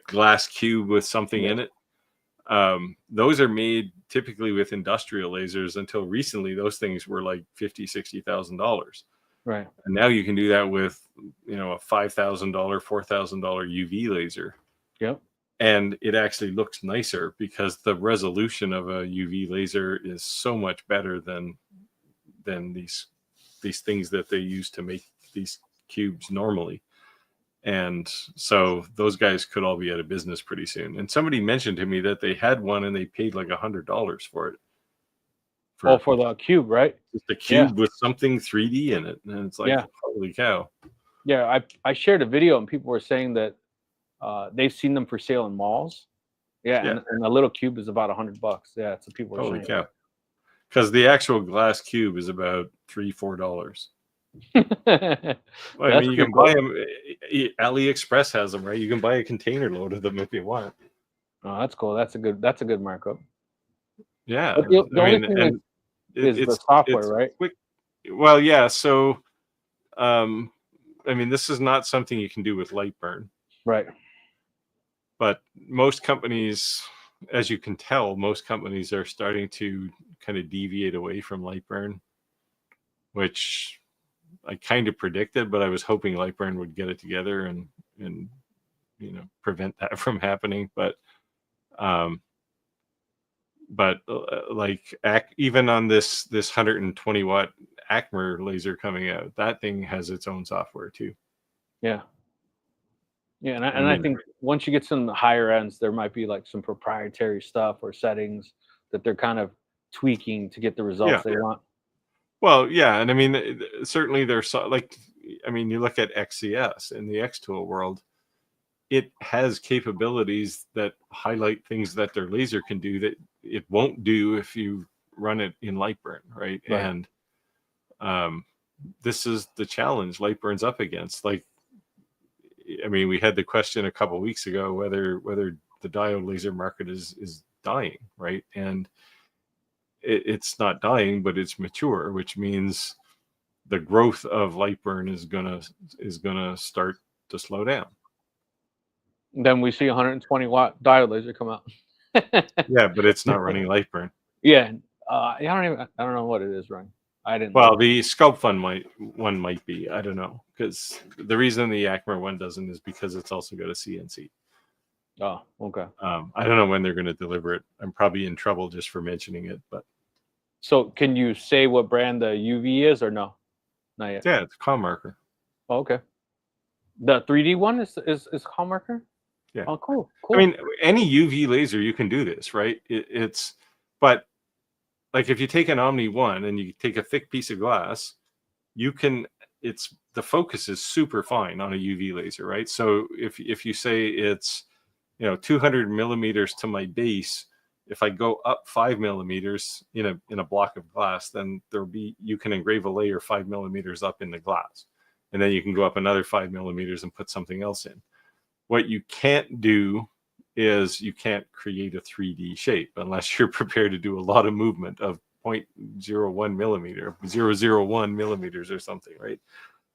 glass cube with something in it. Those are made typically with industrial lasers. Until recently, those things were like $50,000-$60,000. Right. And now you can do that with a $5,000, $4,000 UV laser. Yep. And it actually looks nicer because the resolution of a UV laser is so much better than these things that they use to make these cubes normally. And so those guys could all be out of business pretty soon. And somebody mentioned to me that they had one and they paid like $100 for it. For the cube, right? Just a cube with something 3D in it. And it's like, holy cow. Yeah, I shared a video and people were saying that they've seen them for sale in malls. Yeah. And a little cube is about $100. Yeah, so people are holy cow. Because the actual glass cube is about $3-4. Well, I mean, you can buy them. AliExpress has them, right? You can buy a container load of them if you want. Oh, that's cool. That's a good markup. Yeah. But the only thing is the software, right? Quick. Well, yeah. So, I mean, this is not something you can do with Lightburn, right? But most companies, as you can tell, most companies are starting to kind of deviate away from Lightburn, which I kind of predicted, but I was hoping Lightburn would get it together and prevent that from happening. But like even on this 120 watt Acmer laser coming out, that thing has its own software too. Yeah. Yeah, and I think once you get some higher ends, there might be like some proprietary stuff or settings that they're kind of tweaking to get the results they want. Well, yeah, and I mean, certainly there's like, I mean, you look at XCS in the Xtool world, it has capabilities that highlight things that their laser can do that it won't do if you run it in Lightburn, right? Right. And this is the challenge Lightburn's up against. Like, I mean, we had the question a couple of weeks ago whether the diode laser market is dying, right? And it's not dying, but it's mature, which means the growth of Lightburn is gonna start to slow down. Then we see 120-watt diode laser come out. Yeah, but it's not running Lightburn. Yeah. I don't know what it is running. I didn't. Well, the Sculpt Fund might be. I don't know, because the reason the Acmer one doesn't is because it's also got a CNC. Oh, okay. I don't know when they're going to deliver it. I'm probably in trouble just for mentioning it, but So can you say what brand the UV is or no? Not yet. yeah, it's a marker. Oh, okay. The 3D one is call marker? Yeah. Oh, cool. Cool. I mean, any UV laser, you can do this, right? But like if you take an Omni 1 and you take a thick piece of glass, you can, the focus is super fine on a UV laser, right? So if you say it's, 200 millimeters to my base, if I go up 5 millimeters in a block of glass, then you can engrave a layer 5 millimeters up in the glass. And then you can go up another 5 millimeters and put something else in. What you can't do is you can't create a 3D shape unless you're prepared to do a lot of movement of 0.01 millimeter, 0.001 millimeters or something, right?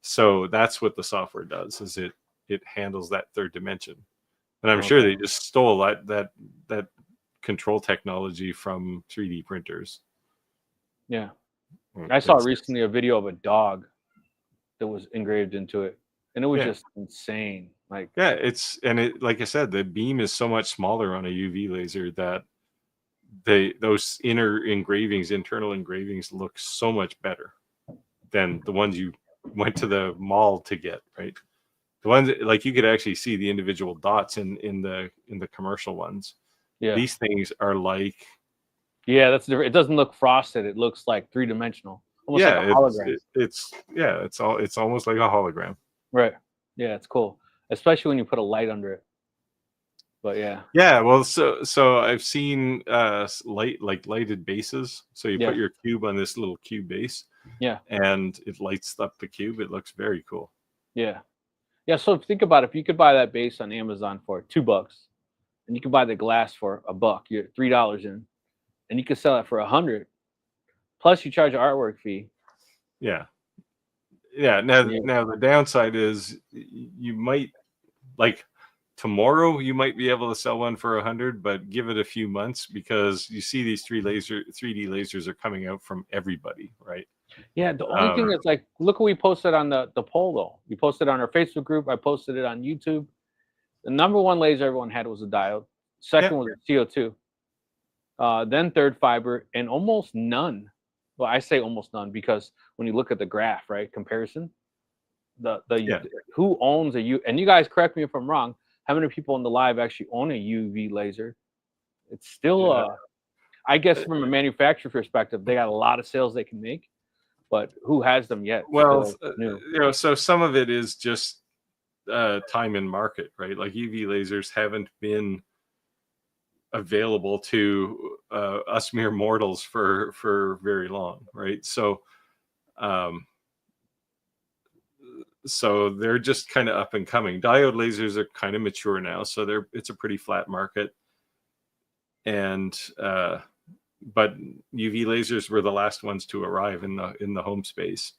So that's what the software does, is it handles that third dimension. And I'm sure they just stole that control technology from 3D printers. Yeah. I saw recently a video of a dog that was engraved into it, and it was just insane. Like, yeah, like I said, the beam is so much smaller on a UV laser that those internal engravings look so much better than the ones you went to the mall to get, right? The ones like you could actually see the individual dots in the commercial ones. yeah, These things are like, yeah, that's different. It doesn't look frosted. It looks like 3-dimensional, almost like a hologram. It's almost like a hologram. Right. Yeah, it's cool, especially when you put a light under it. But yeah. Yeah, well, so I've seen lighted bases. So you put your cube on this little cube base. Yeah. And it lights up the cube. It looks very cool. Yeah. Yeah. So think about it. If you could buy that base on Amazon for $2, and you can buy the glass for $1, you're $3 in, and you can sell it for $100. Plus, you charge an artwork fee. Yeah. Yeah. Now the downside is you might, like, tomorrow you might be able to sell one for $100, but give it a few months, because you see these 3D lasers are coming out from everybody, right? Yeah, the only thing is, like, look what we posted on the poll, though. We posted on our Facebook group. I posted it on YouTube. The number one laser everyone had was a diode. Second was a CO2. Then third fiber, and almost none. Well, I say almost none because when you look at the graph, right, comparison, who owns and you guys correct me if I'm wrong, how many people in the live actually own a UV laser? It's still, I guess from a manufacturer perspective, they got a lot of sales they can make, but who has them yet? Well, so some of it is just time in market, right? Like UV lasers haven't been available to us mere mortals for very long, right? So they're just kind of up and coming. Diode lasers are kind of mature now, so it's a pretty flat market. And but UV lasers were the last ones to arrive in the home space.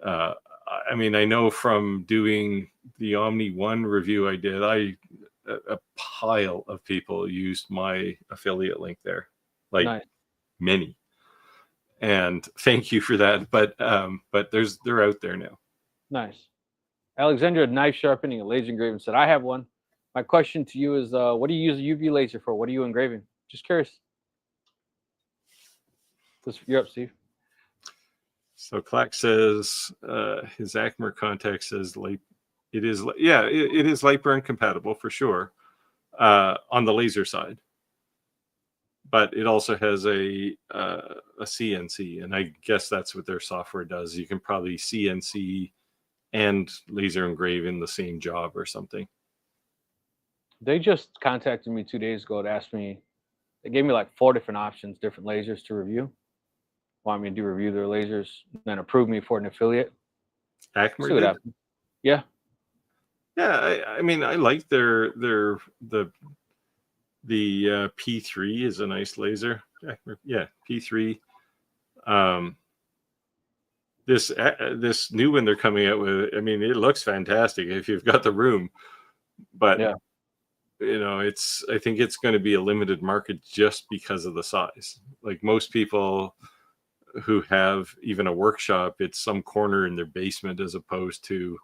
I mean, I know from doing the Omni 1 review I did, a pile of people used my affiliate link there, like many. And thank you for that. But they're out there now. Nice. Alexandra Knife Sharpening, a laser engraving, said, I have one. My question to you is, what do you use a UV laser for? What are you engraving? Just curious. You're up, Steve. So Clack says his Acmer contact says it is Lightburn compatible for sure on the laser side, but it also has a CNC, and I guess that's what their software does. You can probably CNC and laser engrave in the same job or something. They just contacted me 2 days ago to ask me. They gave me like 4 different options, different lasers to review. Want me to review their lasers, then approve me for an affiliate. Acmer See what did. happens. Yeah. Yeah, I mean, I like the P3 is a nice laser. Yeah, P3. This new one they're coming out with, I mean, it looks fantastic if you've got the room, but Yeah. I think it's going to be a limited market just because of the size. Like most people who have even a workshop, it's some corner in their basement as opposed to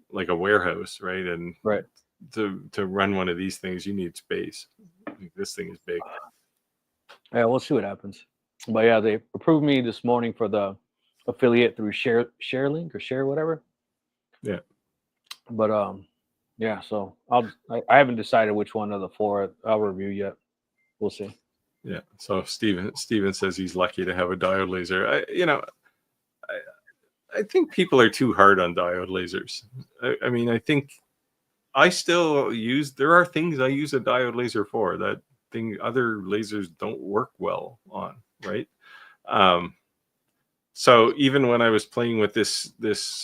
like a warehouse, right? And Right. to run one of these things, you need space. Like, this thing is big. Yeah, we'll see what happens. But yeah, they approved me this morning for the affiliate through ShareLink or Share whatever. Yeah. But yeah, so I haven't decided which one of the 4 I'll review yet. We'll see. Yeah. So Steven says he's lucky to have a diode laser. I think people are too hard on diode lasers. I mean, I think I still there are things I use a diode laser for that other lasers don't work well on, right? So even when I was playing with this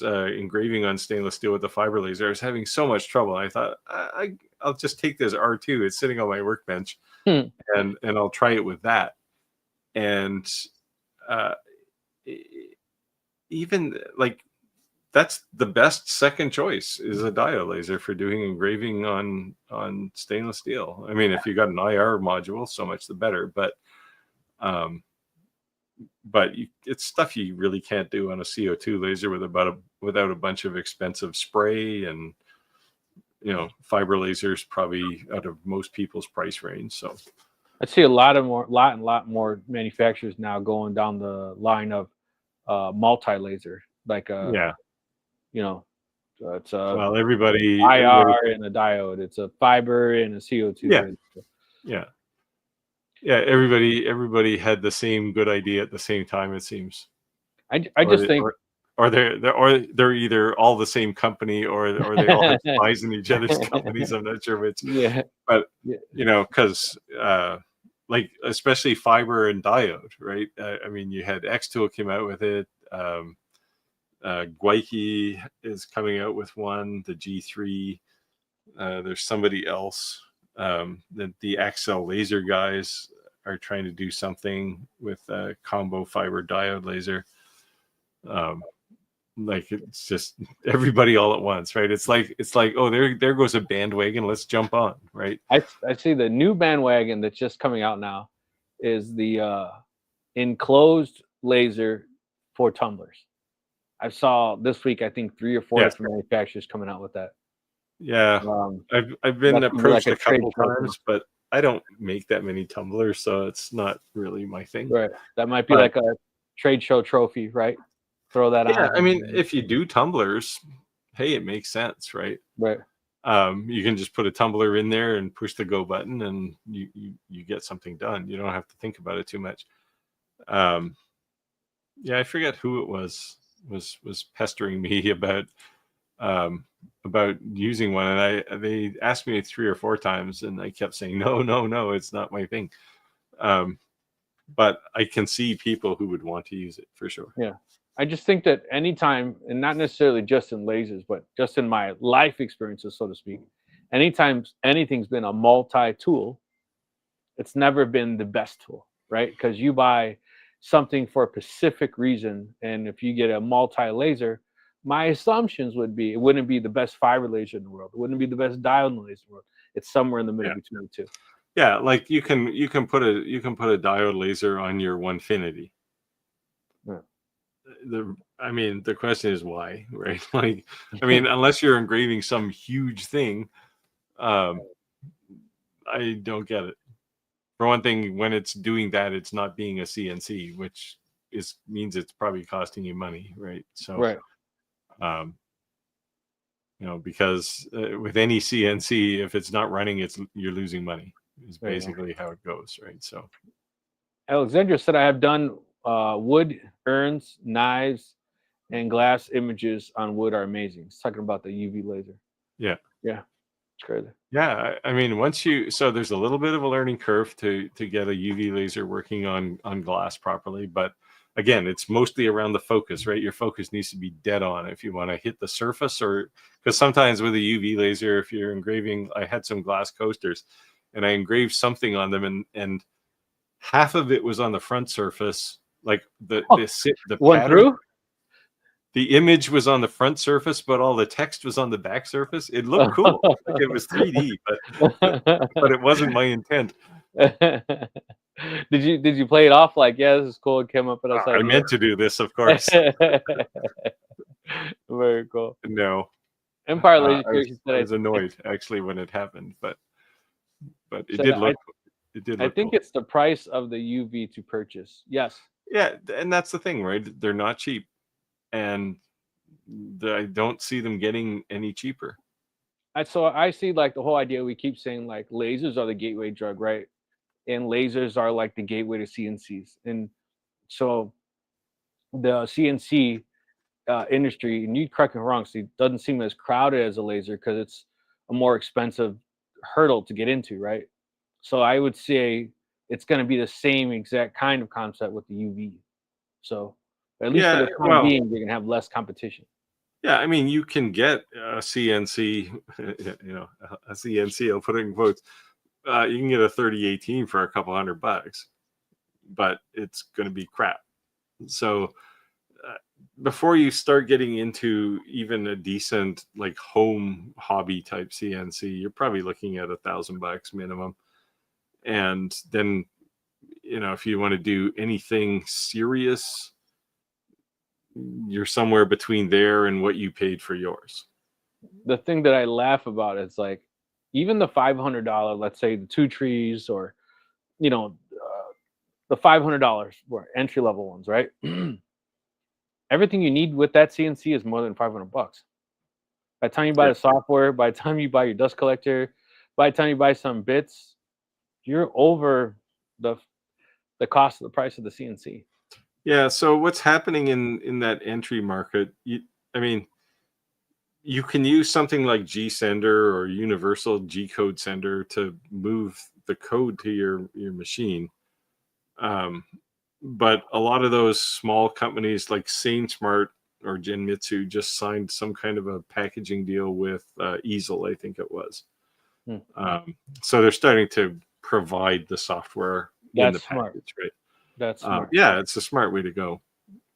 engraving on stainless steel with the fiber laser, I was having so much trouble. I thought I'll just take this R2. It's sitting on my workbench, and I'll try it with that. And even like that's the best second choice is a diode laser for doing engraving on stainless steel. I mean, if you got an IR module, so much the better. But it's stuff you really can't do on a CO2 laser without a bunch of expensive spray, and fiber lasers probably out of most people's price range. So I see a lot more manufacturers now going down the line of multi-laser, like yeah. It's a everybody IR and a diode. It's a fiber and a CO2. Yeah. Everybody had the same good idea at the same time. It seems. I just think, or they're either all the same company, or they all have spies in each other's companies. I'm not sure which. Yeah. But because like especially fiber and diode, right? I mean, you had Xtool came out with it. Gweiki is coming out with one. The G3. There's somebody else. The Axel laser guys are trying to do something with a combo fiber diode laser. Like it's just everybody all at once, right? It's like oh, there goes a bandwagon, let's jump on, right? I see the new bandwagon that's just coming out now is the enclosed laser for tumblers. I saw this week, I think 3 or 4 different manufacturers coming out with that. Yeah, I've been approached a couple times, but I don't make that many tumblers, so it's not really my thing. Right. That might be like a trade show trophy, right? Throw that on. Yeah, I mean, if you do tumblers, hey, it makes sense, right? Right. You can just put a tumbler in there and push the go button, and you get something done. You don't have to think about it too much. Yeah, I forget who it was pestering me about using one, and they asked me 3 or 4 times, and I kept saying no, it's not my thing. But I can see people who would want to use it for sure. Yeah, I just think that anytime, and not necessarily just in lasers, but just in my life experiences, so to speak, anytime anything's been a multi-tool, it's never been the best tool, right? Because you buy something for a specific reason, and if you get a multi-laser, my assumptions would be it wouldn't be the best fiber laser in the world. It wouldn't be the best diode laser in the world. It's somewhere in the middle between the two. Yeah, like you can put a diode laser on your Onefinity. Yeah. I mean, the question is why, right? Like, I mean, unless you're engraving some huge thing, I don't get it. For one thing, when it's doing that, it's not being a CNC, which means it's probably costing you money, right? So, right. Because with any CNC, if it's not running, you're losing money. Is basically how it goes, right? So, Alexandra said I have done wood urns, knives, and glass images on wood are amazing. He's talking about the UV laser. Yeah. crazy. Yeah, I mean, so there's a little bit of a learning curve to get a UV laser working on glass properly, but again, it's mostly around the focus, right? Your focus needs to be dead on if you want to hit the surface, or because sometimes with a UV laser, if you're engraving, I had some glass coasters, and I engraved something on them, and half of it was on the front surface, like the Went pattern. through? The image was on the front surface, but all the text was on the back surface. It looked cool, like it was 3D, but it wasn't my intent. Did you play it off like, yeah, this is cool? It came up and I I meant to do this, of course. Very cool. No, Empire I Laser. was annoyed actually when it happened, but it did look. It did. I Look think cool. it's the price of the UV to purchase. Yes. Yeah, and that's the thing, right? They're not cheap, and I don't see them getting any cheaper. So I see like the whole idea. We keep saying like lasers are the gateway drug, right? And lasers are like the gateway to CNCs. And so the CNC industry, and you correct me if I'm wrong, so it doesn't seem as crowded as a laser because it's a more expensive hurdle to get into, right? So I would say it's going to be the same exact kind of concept with the UV. So at least for the time being, you're going to have less competition. Yeah, I mean, you can get a CNC, a CNC, I'll put it in quotes. You can get a 3018 for a couple $100, but it's going to be crap. So before you start getting into even a decent like home hobby type CNC, you're probably looking at $1,000 minimum. And then, if you want to do anything serious, you're somewhere between there and what you paid for yours. The thing that I laugh about is like, even the $500, let's say the 2 trees, or the $500 were entry level ones, right? Everything you need with that CNC is more than $500. By the time you buy the software, by the time you buy your dust collector, by the time you buy some bits, you're over the cost of the price of the CNC. Yeah. So what's happening in that entry market? You can use something like G-Sender or Universal G-Code Sender to move the code to your machine. But a lot of those small companies like SaneSmart or Genmitsu just signed some kind of a packaging deal with Easel, I think it was. So they're starting to provide the software in the package, right? That's smart. Yeah, it's a smart way to go.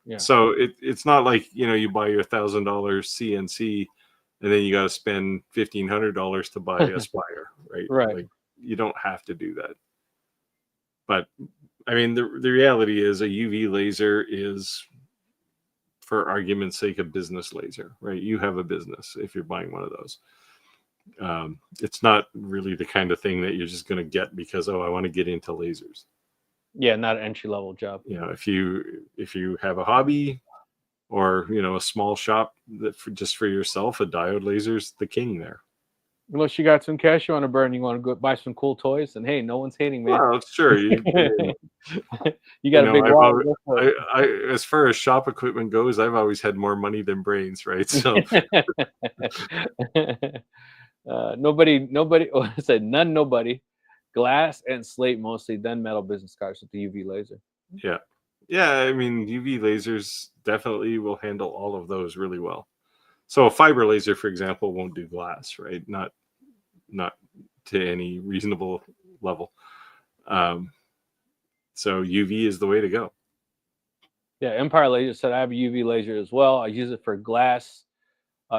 Yeah. So it's not like you buy your $1,000 CNC and then you got to spend $1,500 to buy a Spire, right? Right. Like, you don't have to do that. But I mean, the reality is a UV laser is, for argument's sake, a business laser, right? You have a business if you're buying one of those. It's not really the kind of thing that you're just going to get because, I want to get into lasers. Yeah, not an entry level job. If you have a hobby or a small shop that just for yourself, a diode laser's the king there. Unless you got some cash you want to burn, you want to go buy some cool toys, and hey, no one's hating, man. Well, sure. You got a big wallet. As far as shop equipment goes, I've always had more money than brains, right? So nobody. I said nobody. Glass and slate mostly, then metal business cards with the UV laser. Yeah. I mean, UV lasers definitely will handle all of those really well. So a fiber laser, for example, won't do glass, right? Not to any reasonable level. So UV is the way to go. Yeah, Empire Laser said I have a UV laser as well. I use it for glass,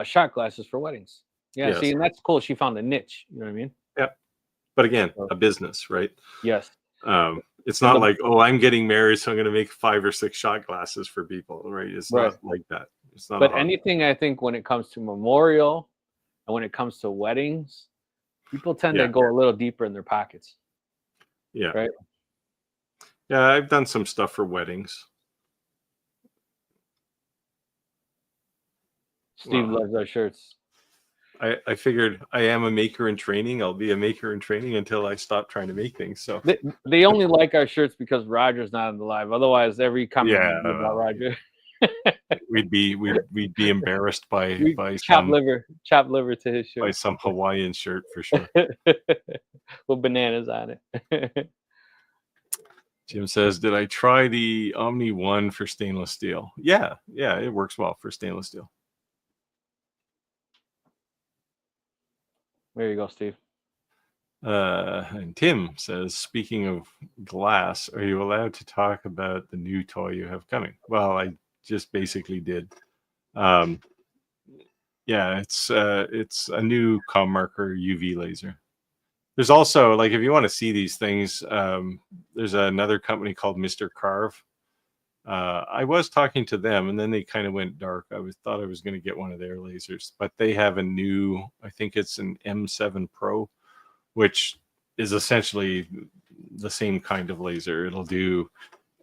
shot glasses for weddings. Yeah, yes. See, and that's cool. She found a niche. You know what I mean? Yeah. But again, a business, right? Yes. It's not like, I'm getting married, so I'm going to make 5 or 6 shot glasses for people, right? It's not like that. It's not. But anything, I think, when it comes to memorial and when it comes to weddings, people tend to go a little deeper in their pockets. Yeah. Right. Yeah, I've done some stuff for weddings. Steve loves our shirts. I figured I am a maker in training. I'll be a maker in training until I stop trying to make things. So they only like our shirts because Roger's not on the live. Otherwise, every comment about Roger. we'd be embarrassed by chop liver to his shirt. by some Hawaiian shirt for sure. With bananas on it. Jim says, "Did I try the Omni 1 for stainless steel?" Yeah, it works well for stainless steel. There you go, Steve. And Tim says, "Speaking of glass, are you allowed to talk about the new toy you have coming?" Well, I just basically did. Yeah, it's a new com marker UV laser. There's also, like, if you want to see these things, there's another company called Mr. Carve. I was talking to them, and then they kind of went dark. Thought I was going to get one of their lasers, but they have a new, I think it's an M7 Pro, which is essentially the same kind of laser. It'll do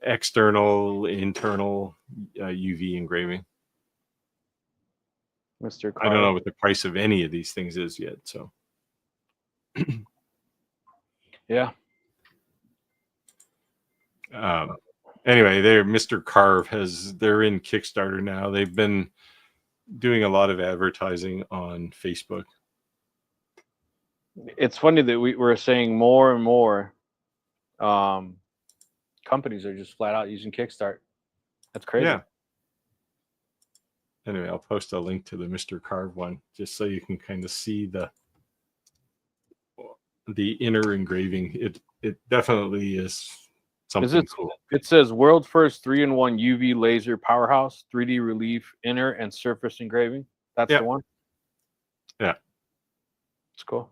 external, internal UV engraving. Mr. I don't know what the price of any of these things is yet, so. Yeah. Anyway, Mr. Carve they're in Kickstarter now. They've been doing a lot of advertising on Facebook. It's funny that we're saying more and more companies are just flat out using Kickstart. That's crazy. Yeah. Anyway, I'll post a link to the Mr. Carve one just so you can kind of see the inner engraving. It definitely is something cool. It says world's first 3-in-1 UV laser powerhouse, 3D relief, inner and surface engraving. That's the one. Yeah. It's cool.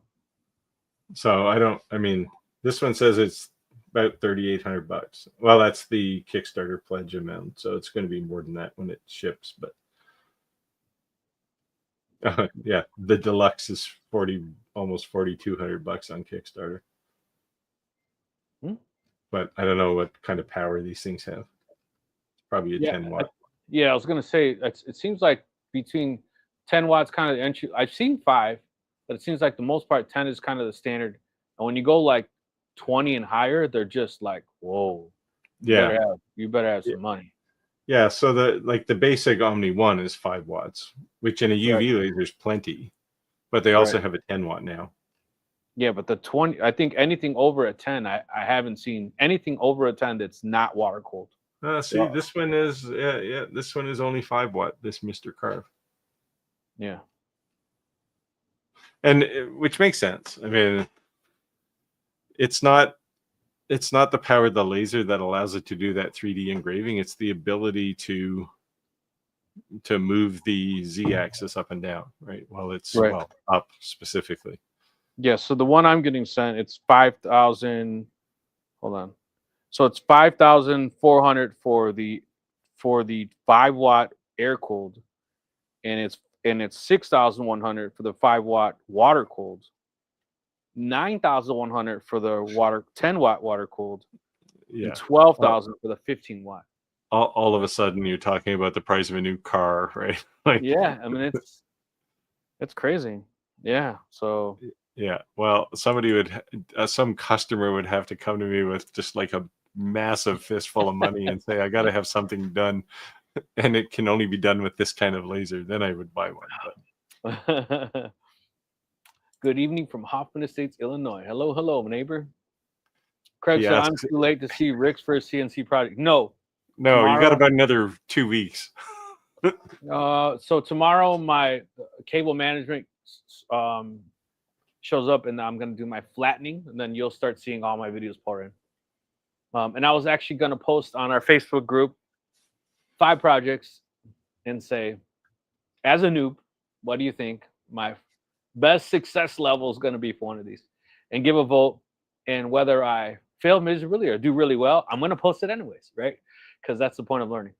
So this one says it's about $3,800. Well, that's the Kickstarter pledge amount, so it's going to be more than that when it ships. But yeah, the deluxe is almost $4,200 on Kickstarter. But I don't know what kind of power these things have. It's probably a 10 watt. I was going to say it seems like between 10 watts kind of the entry. I've seen 5, but it seems like the most part 10 is kind of the standard. And when you go like 20 and higher, they're just like, whoa. You better have some money. Yeah, so the basic Omni 1 is 5 watts, which in a UV laser is plenty. But they also have a 10 watt now. Yeah, but the 20, I think anything over a 10, I haven't seen anything over a 10 that's not water cooled. This one is this one is only 5 watt, this Mr. Carve. Yeah. And which makes sense. I mean, it's not the power of the laser that allows it to do that 3D engraving. It's the ability to move the Z-axis up and down, right? Well, it's up specifically. Yeah, so the one I'm getting sent, it's 5,000. Hold on. So it's 5,400 for the 5 watt air cooled, and it's 6,100 for the 5 watt water cooled, 9,100 for the 10 watt water cooled, and 12,000 for the 15 watt. All of a sudden, you're talking about the price of a new car, right? Yeah, I mean it's crazy. Yeah, so. Yeah, well, some customer would have to come to me with just like a massive fistful of money and say, I got to have something done, and it can only be done with this kind of laser. Then I would buy one. But... Good evening from Hoffman Estates, Illinois. Hello, neighbor. Craig said, I'm too late to see Rick's first CNC project. No, tomorrow, you got about another 2 weeks. So tomorrow, my cable management shows up, and I'm going to do my flattening, and then you'll start seeing all my videos pour in. And I was actually going to post on our Facebook group 5 projects and say, as a noob, what do you think my best success level is going to be for one of these? And give a vote. And whether I fail miserably or do really well, I'm going to post it anyways, right? Because that's the point of learning.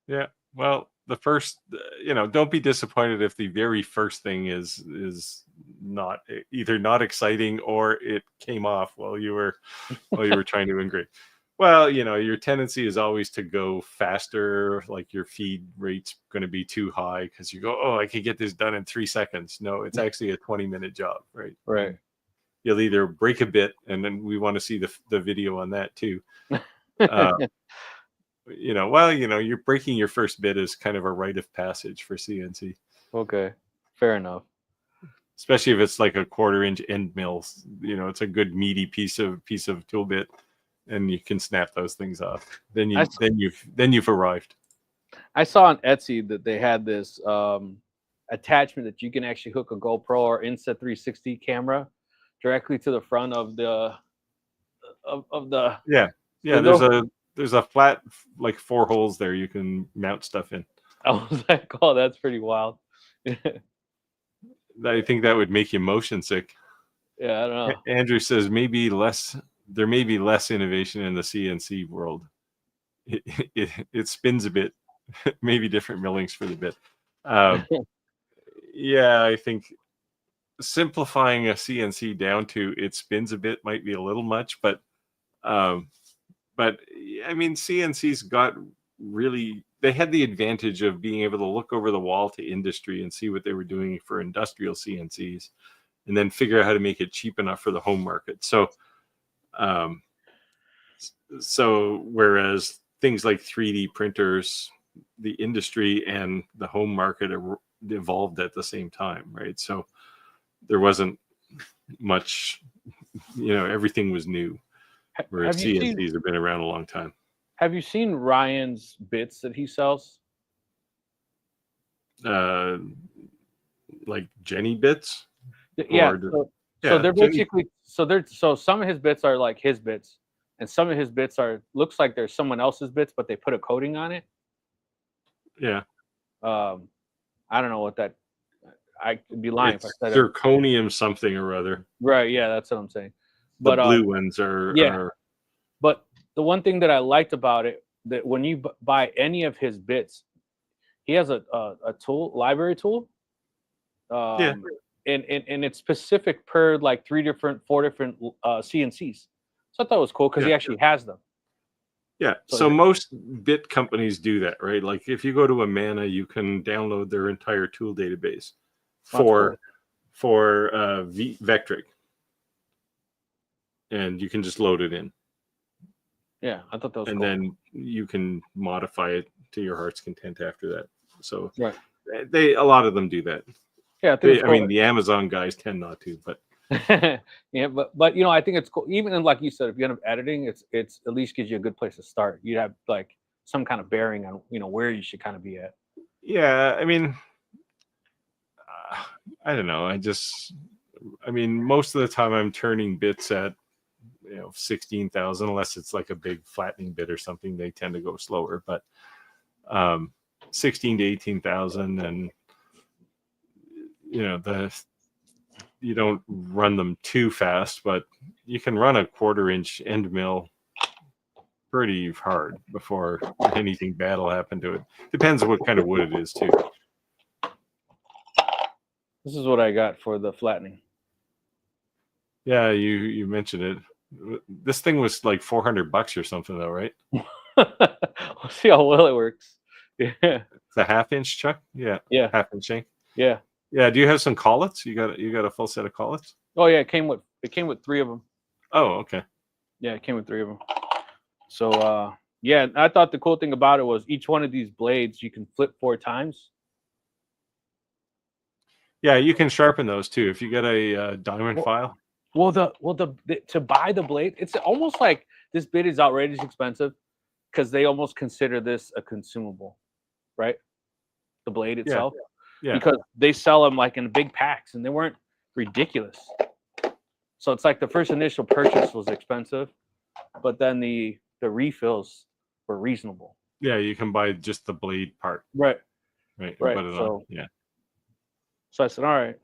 Yeah. Well, the first, don't be disappointed if the very first thing is not exciting or it came off while you were trying to engrave. Well, your tendency is always to go faster, like your feed rate's going to be too high because you go, oh, I could get this done in 3 seconds. No, it's actually a 20-minute job, right? Right. You'll either break a bit, and then we want to see the video on that too. you're breaking your first bit is kind of a rite of passage for CNC, Okay, fair enough. especially if it's like a 1/4 inch end mill. It's a good meaty piece of tool bit, and you can snap those things off. Then you've arrived. I saw on Etsy that they had this attachment that you can actually hook a GoPro or Insta360 camera directly to the front of the the Yeah. There's a flat, like 4 holes there you can mount stuff in. I was like, oh, that's pretty wild. I think that would make you motion sick. Yeah, I don't know. Andrew says there may be less innovation in the CNC world. It spins a bit, maybe different millings for the bit. Yeah, I think simplifying a CNC down to it spins a bit might be a little much, but I mean, CNC's got they had the advantage of being able to look over the wall to industry and see what they were doing for industrial CNCs, and then figure out how to make it cheap enough for the home market. So whereas things like 3D printers, the industry and the home market evolved at the same time, right? So there wasn't much, everything was new, whereas CNCs have been around a long time. Have you seen Ryan's bits that he sells? Like Jenny bits? Yeah. So they're basically so some of his bits are like his bits, and some of his bits looks like they're someone else's bits, but they put a coating on it. Yeah. I don't know what that. I could be lying if I said zirconium something or other. Right. Yeah, that's what I'm saying. But the blue ones are. Yeah. But the one thing that I liked about it, that when you buy any of his bits, he has a library tool. Yeah. And it's specific per like 4 different CNCs. So I thought it was cool because he actually has them. Yeah. So most bit companies do that, right? Like if you go to Amana, you can download their entire tool database for Vectric, and you can just load it in. Yeah, I thought that was cool. And then you can modify it to your heart's content after that. So a lot of them do that. Yeah, I mean, the Amazon guys tend not to, but yeah, but I think it's cool. Even in, like you said, if you end up editing, it's at least gives you a good place to start. You'd have like some kind of bearing on where you should kind of be at. Yeah, I mean, I don't know. I mean, most of the time I'm turning bits at 16,000, unless it's like a big flattening bit or something. They tend to go slower, but 16 to 18,000, and you don't run them too fast, but you can run a 1/4 inch end mill pretty hard before anything bad will happen to it. Depends on what kind of wood it is too. This is what I got for the flattening. Yeah, you mentioned it. This thing was like $400 or something, though, right? We'll see how well it works. Yeah, it's a 1/2 inch chuck. Yeah, 1/2 inch shank. Yeah. Yeah. Do you have some collets? You got a full set of collets? Oh yeah, it came with 3 of them. Oh, okay. Yeah, it came with 3 of them. So yeah, I thought the cool thing about it was each one of these blades you can flip 4 times. Yeah, you can sharpen those too if you get a diamond file. Well, to buy the blade, it's almost like this bit is outrageously expensive because they almost consider this a consumable, right? The blade itself. Yeah. Because they sell them like in big packs, and they weren't ridiculous. So it's like the first initial purchase was expensive, but then the refills were reasonable. Yeah, you can buy just the blade part. Right. So I said, all right.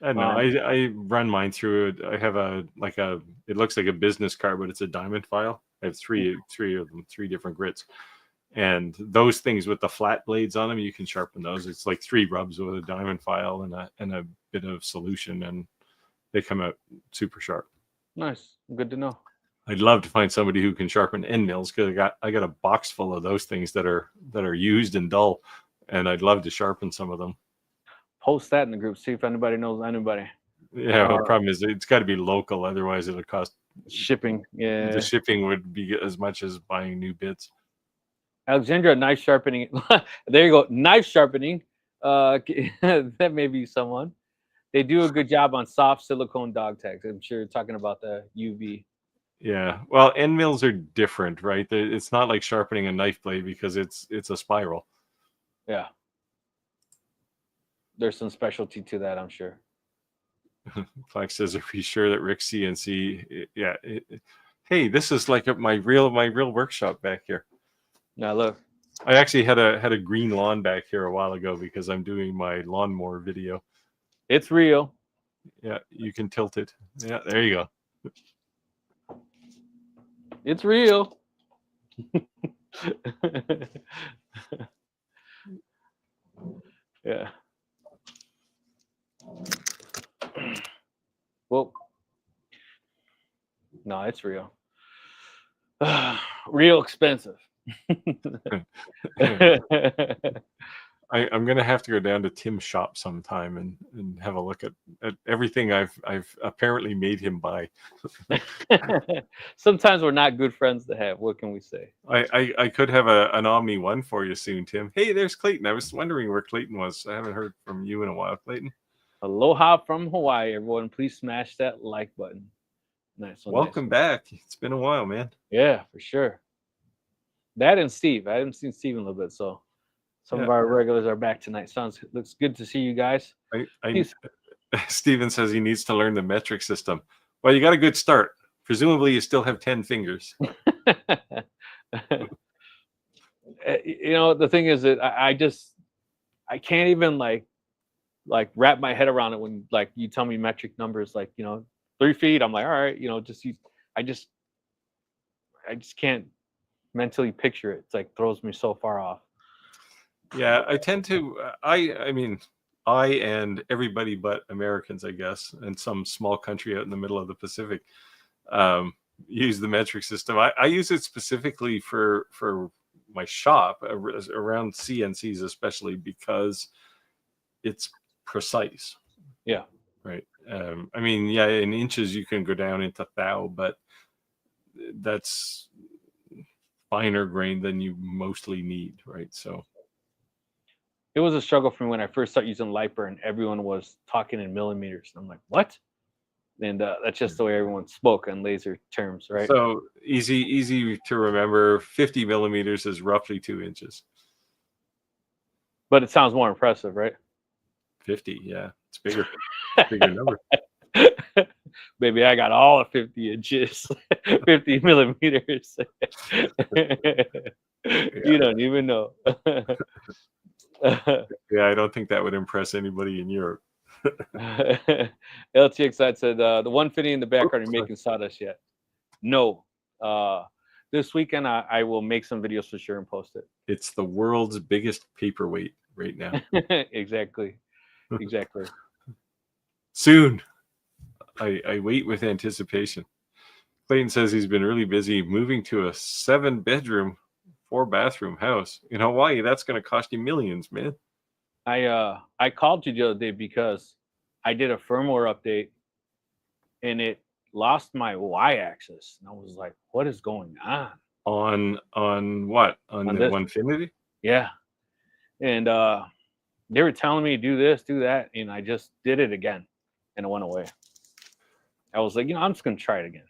I know. I run mine through. I have it looks like a business card, but it's a diamond file. I have three of them, 3 different grits. And those things with the flat blades on them, you can sharpen those. It's like 3 rubs with a diamond file and a bit of solution, and they come out super sharp. Nice. Good to know. I'd love to find somebody who can sharpen end mills, because I got a box full of those things that are used and dull, and I'd love to sharpen some of them. Post that in the group. See if anybody knows anybody. Yeah, the problem is it's got to be local, otherwise it'll cost shipping. Yeah, the shipping would be as much as buying new bits. Alexandra, knife sharpening. There you go, knife sharpening. That may be someone. They do a good job on soft silicone dog tags. I'm sure you're talking about the UV. Yeah. Well, end mills are different, right? It's not like sharpening a knife blade because it's a spiral. Yeah. There's some specialty to that, I'm sure. Flex says, "Are we sure that Rick's CNC?" Yeah. Hey, this is like my real workshop back here. Now look. I actually had a green lawn back here a while ago because I'm doing my lawnmower video. It's real. Yeah, you can tilt it. Yeah, there you go. It's real. Yeah. Well, no, it's real. Real expensive. I'm gonna have to go down to Tim's shop sometime and have a look at everything I've apparently made him buy. Sometimes we're not good friends to have. What can we say? I could have an Omni One for you soon, Tim. Hey, there's Clayton. I was wondering where Clayton was. I haven't heard from you in a while, Clayton. Aloha from Hawaii, everyone. Please smash that like button. Nice one. Welcome back. It's been a while, man. Yeah, for sure. That and Steve. I haven't seen Steve in a little bit, so some of our regulars are back tonight. Looks good to see you guys. Steven says he needs to learn the metric system. Well, you got a good start. Presumably, you still have 10 fingers. You know, the thing is that I can't even like wrap my head around it when like you tell me metric numbers, like, you know, 3 feet. I'm like, all right, you know, I just can't mentally picture it. It's like throws me so far off. Yeah, I tend to. I mean, I and everybody but Americans, I guess, and some small country out in the middle of the Pacific, use the metric system. I use it specifically for my shop around CNCs, especially because it's precise. Yeah. Right. I mean, yeah, in inches you can go down into thou, but that's finer grain than you mostly need, right? So it was a struggle for me when I first started using Liper and everyone was talking in millimeters. I'm like, what? And that's just the way everyone spoke on laser terms, right? So easy to remember. 50 millimeters is roughly 2 inches. But it sounds more impressive, right? 50, yeah, it's bigger. Bigger number. Baby, I got all of 50 inches, 50 millimeters. You don't even know. Yeah, I don't think that would impress anybody in Europe. LTX said the 150 in the background, you're making sawdust yet? No. This weekend I will make some videos for sure and post it. It's the world's biggest paperweight right now. Exactly. Soon. I wait with anticipation. Clayton says he's been really busy moving to a 7-bedroom, 4-bathroom house in Hawaii. That's going to cost you millions, man. I called you the other day because I did a firmware update and it lost my y-axis, and I was like, what is going on? On what? On the Onefinity? Yeah. And they were telling me do this, do that, and I just did it again and it went away. I was like, you know, I'm just gonna try it again.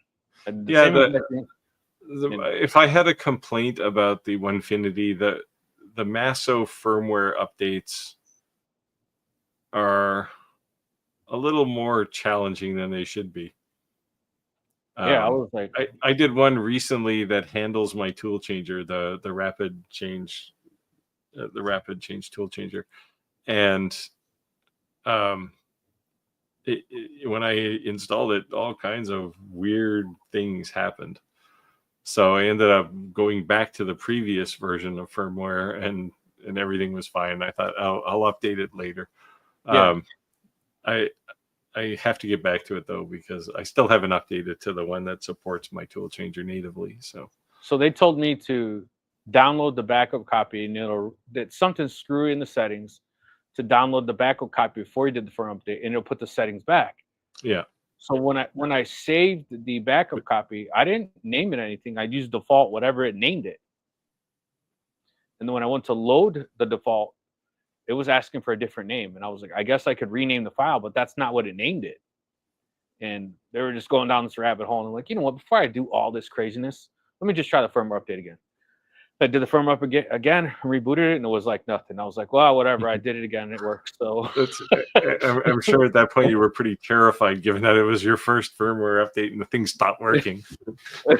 If I had a complaint about the Onefinity, the Masso firmware updates are a little more challenging than they should be. Yeah, I was like, I did one recently that handles my tool changer, the rapid change tool changer, and when I installed it, all kinds of weird things happened. So I ended up going back to the previous version of firmware, and everything was fine. I thought I'll update it later. Yeah. I have to get back to it though, because I still haven't updated to the one that supports my tool changer natively. So they told me to download the backup copy, and that something screwy in the settings to download the backup copy before you did the firm update, and it'll put the settings back. Yeah. So when I saved the backup copy, I didn't name it anything. I used default whatever it named it. And then when I went to load the default, it was asking for a different name. And I was like, I guess I could rename the file, but that's not what it named it. And they were just going down this rabbit hole. And I'm like, you know what? Before I do all this craziness, let me just try the firmware update again. I did the firmware up again, rebooted it, and it was like nothing. I was like, well, whatever. I did it again, and it worked. So I'm sure at that point you were pretty terrified, given that it was your first firmware update and the thing stopped working. I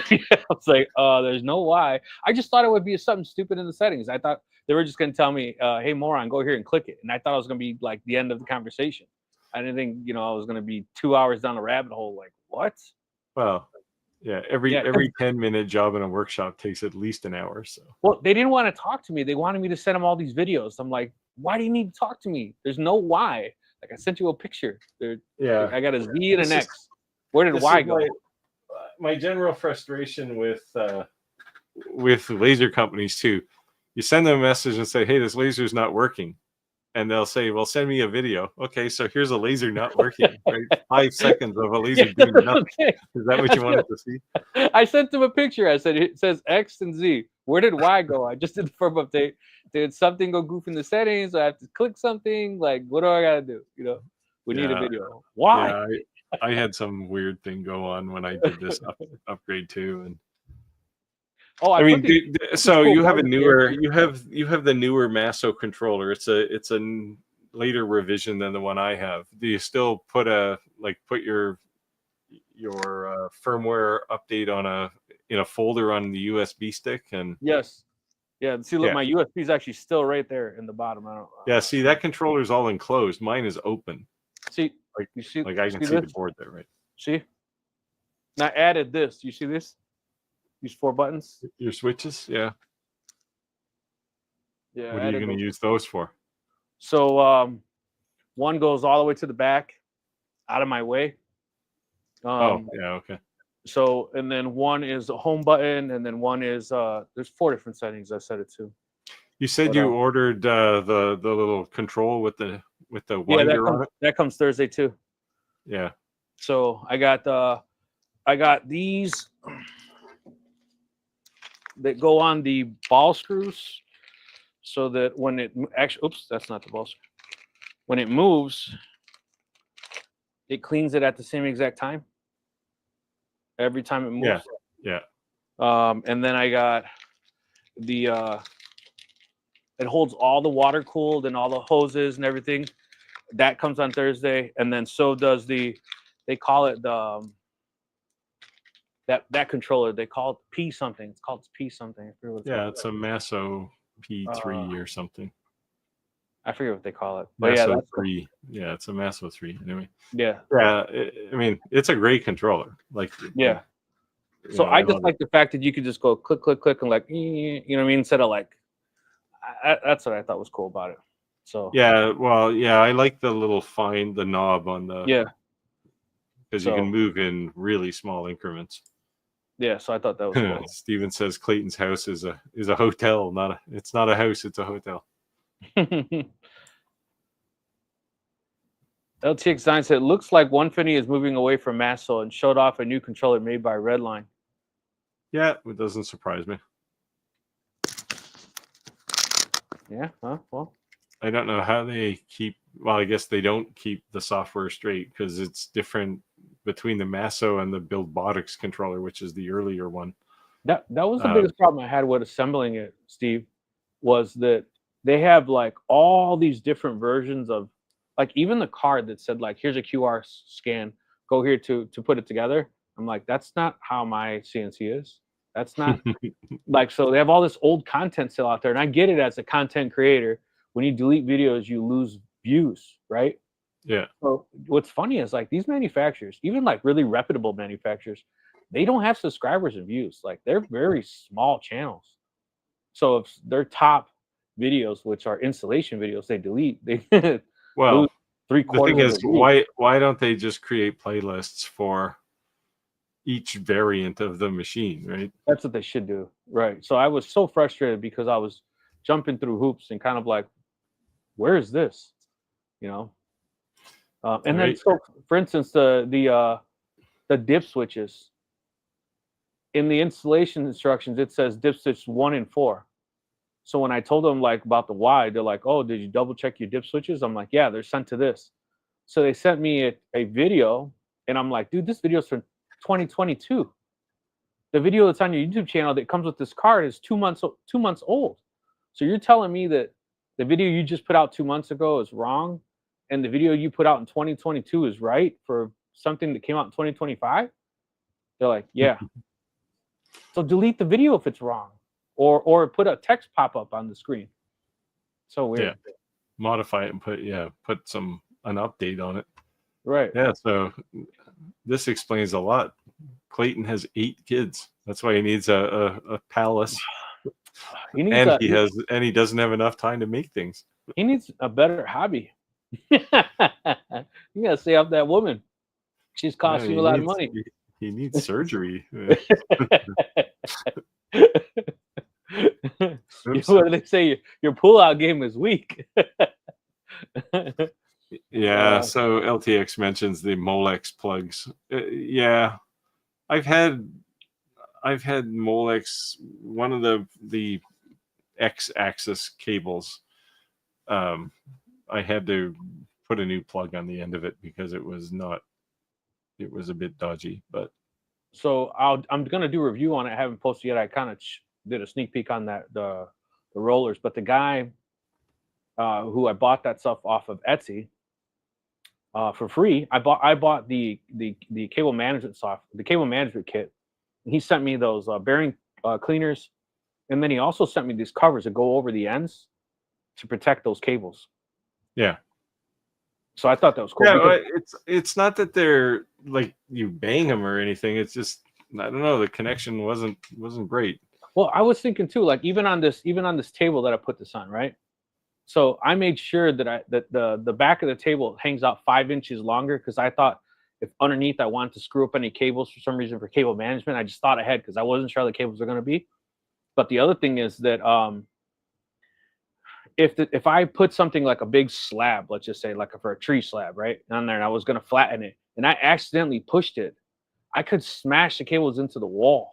was like, there's no why. I just thought it would be something stupid in the settings. I thought they were just going to tell me, hey, moron, go here and click it. And I thought it was going to be like the end of the conversation. I didn't think, I was going to be 2 hours down the rabbit hole. Like, what? Well, yeah, every 10-minute job in a workshop takes at least an hour. So, well, they didn't want to talk to me. They wanted me to send them all these videos. I'm like, why do you need to talk to me? There's no why. Like, I sent you a picture. Yeah, I got a Z and an X. Where did Y go? My general frustration with laser companies too. You send them a message and say, "Hey, this laser is not working," and they'll say, "Well, send me a video." Okay, so here's a laser not working. Right? 5 seconds of a laser doing nothing. Okay. Is that what you wanted to see? I sent them a picture. I said, it says X and Z. Where did Y go? I just did the firm update. Did something go goof in the settings? I have to click something. Like, what do I gotta do? We need a video. Why? Yeah, I had some weird thing go on when I did this upgrade too, and I mean, so you have a newer, you have the newer Masso controller. It's a later revision than the one I have. Do you still put your firmware update in a folder on the USB stick? And yes, yeah. See, look, my USB is actually still right there in the bottom. See, that controller is all enclosed. Mine is open. See, you see, like I can see the board there, right? See, and I added this. You see this? These 4 buttons. Your switches, yeah. Yeah. What are you going to use those for? So, one goes all the way to the back, out of my way. Okay. So, and then one is a home button, and then one is there's 4 different settings I set it to. You said you ordered the little control with the winder on it. That comes Thursday too. Yeah. So I got these that go on the ball screws, so that when it actually, oops, that's not the ball screw. When it moves, it cleans it at the same exact time. Every time it moves. Yeah. And then I got the it holds all the water cooled and all the hoses and everything. That comes on Thursday, and then so does they call it the that controller. They call it P something. It's called P something. It's a Masso P3 or something. I forget what they call it. But Masso 3. Yeah, it's a Masso 3 anyway. Yeah. Yeah, I mean, it's a great controller. Like, yeah. So I just like the fact that you could just go click, click, click, and like, you know what I mean? Instead of like, that's what I thought was cool about it. So I like the little the knob on the because you can move in really small increments. Yeah, so I thought that was cool. Steven says Clayton's house is a hotel, it's not a house, it's a hotel. LTX9 said, looks like 150 is moving away from Masso and showed off a new controller made by Redline. Yeah, it doesn't surprise me. Yeah, well. I don't know how they I guess they don't keep the software straight, because it's different between the Masso and the Buildbotics controller, which is the earlier one. That was the biggest problem I had with assembling it, Steve, was that they have like all these different versions of, like, even the card that said like, here's a QR scan, go here to put it together. I'm like, that's not how my CNC is. That's not like, so they have all this old content still out there. And I get it as a content creator. When you delete videos, you lose views, right? Yeah. So what's funny is like these manufacturers, even like really reputable manufacturers, they don't have subscribers and views. Like, they're very small channels. So if their top videos, which are installation videos, they delete, they well, lose 3/4. The thing is, why don't they just create playlists for each variant of the machine, right? That's what they should do, right? So I was so frustrated because I was jumping through hoops and kind of like, where is this, and then so for instance, the dip switches in the installation instructions, it says dip switch 1 and 4. So when I told them like about the why, they're like, "Oh, did you double check your dip switches?" I'm like, "Yeah, they're sent to this." So they sent me a video, and I'm like, "Dude, this video's from 2022. The video that's on your YouTube channel that comes with this card is 2 months old. So you're telling me that the video you just put out 2 months ago is wrong, and the video you put out in 2022 is right for something that came out in 2025?" They're like, "Yeah." So delete the video if it's wrong, or put a text pop up on the screen. So weird. Yeah, modify it and put an update on it. Right. Yeah, so this explains a lot. Clayton has 8 kids. That's why he needs a palace. He needs He doesn't have enough time to make things. He needs a better hobby. You gotta stay off that woman. She's costing you a lot of money. He needs surgery. What do they say? Your pull-out game is weak. Yeah. So LTX mentions the Molex plugs. Yeah, I've had Molex, one of the X-axis cables. I had to put a new plug on the end of it because it was a bit dodgy. But so I'm gonna do a review on it. I haven't posted yet. I kind of did a sneak peek on the rollers, but the guy who I bought that stuff off of Etsy for free. I bought the cable management the cable management kit. And he sent me those bearing cleaners, and then he also sent me these covers that go over the ends to protect those cables. Yeah. So I thought that was cool. Yeah, it's not that they're like you bang them or anything. It's just, I don't know, the connection wasn't great. Well, I was thinking too, like even on this table that I put this on, right? So I made sure that the back of the table hangs out 5 inches longer, because I thought if underneath I wanted to screw up any cables for some reason for cable management, I just thought ahead because I wasn't sure how the cables are going to be. But the other thing is that if I put something like a big slab, let's just say like for a tree slab, right, on there, and I was going to flatten it, and I accidentally pushed it, I could smash the cables into the wall.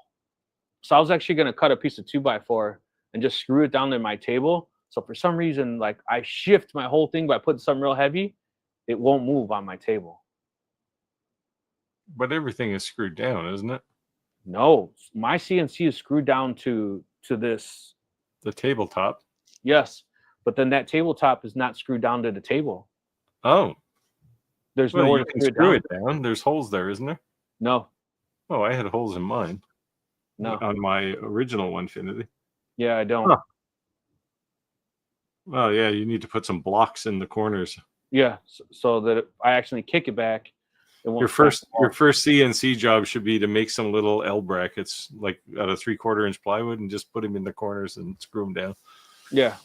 So I was actually going to cut a piece of 2x4 and just screw it down to my table. So for some reason, like I shift my whole thing by putting something real heavy, it won't move on my table. But everything is screwed down, isn't it? No, my CNC is screwed down to this. The tabletop. Yes, but then that tabletop is not screwed down to the table. Oh. There's nowhere to screw it down. There's holes there, isn't there? No. Oh, I had holes in mine. No. On my original Infinity. Yeah, I don't. Huh. Well, yeah, you need to put some blocks in the corners. Yeah, so that I actually kick it back. Your first CNC job should be to make some little L brackets, like out of 3/4 inch plywood, and just put them in the corners and screw them down. Yeah.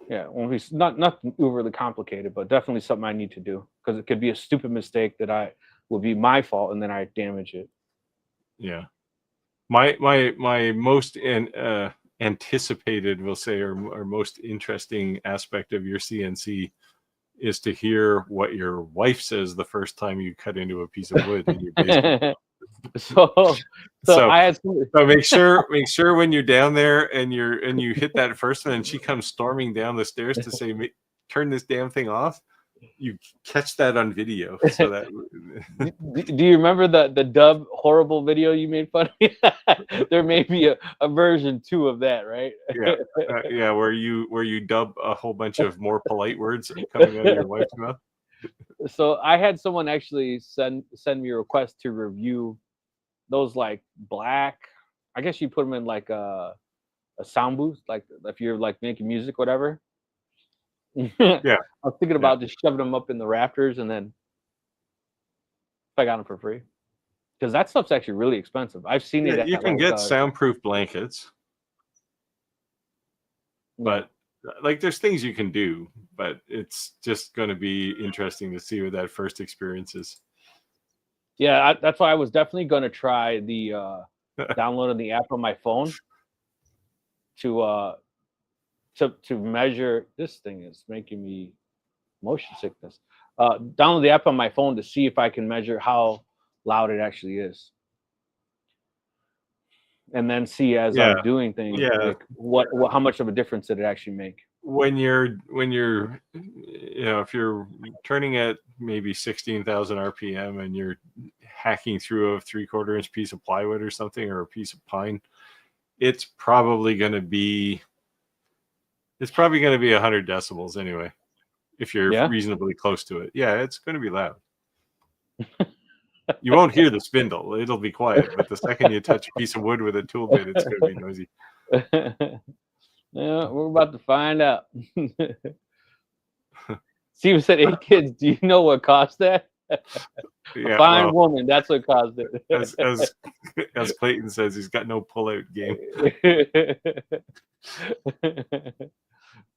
Yeah, well, it's not overly complicated, but definitely something I need to do, because it could be a stupid mistake that would be my fault, and then I damage it. Yeah, my most anticipated, we'll say, or most interesting aspect of your CNC is to hear what your wife says the first time you cut into a piece of wood in your basement. So I had so make sure when you're down there and you hit that first one and she comes storming down the stairs to say, turn this damn thing off, you catch that on video. So that do you remember the dub horrible video you made fun of me? There may be a version 2 of that, right? Yeah, where you dub a whole bunch of more polite words coming out of your wife's mouth. So I had someone actually send me a request to review those, like black, I guess you put them in like a sound booth, like if you're like making music, whatever. Yeah, I was thinking about just shoving them up in the rafters, and then if I got them for free, because that stuff's actually really expensive. I've seen it. You can get soundproof blankets, but like there's things you can do, but it's just going to be interesting to see what that first experience is. Yeah, that's why I was definitely going to try the downloading the app on my phone to measure. This thing is making me motion sickness. Download the app on my phone to see if I can measure how loud it actually is. and then see as Yeah. I'm doing things, Yeah. like what how much of a difference did it actually make? When you're if you're turning at maybe 16,000 RPM and you're hacking through a 3/4 inch piece of plywood or something, or a piece of pine, it's probably going to be 100 decibels anyway, if you're Yeah. reasonably close to it. Yeah, it's going to be loud. You won't hear the spindle. It'll be quiet. But the second you touch a piece of wood with a tool bit, it's going to be noisy. Yeah, we're about to find out. Steven said 8 kids. Do you know what caused that? Yeah, a fine woman. That's what caused it. as Clayton says, he's got no pull-out game.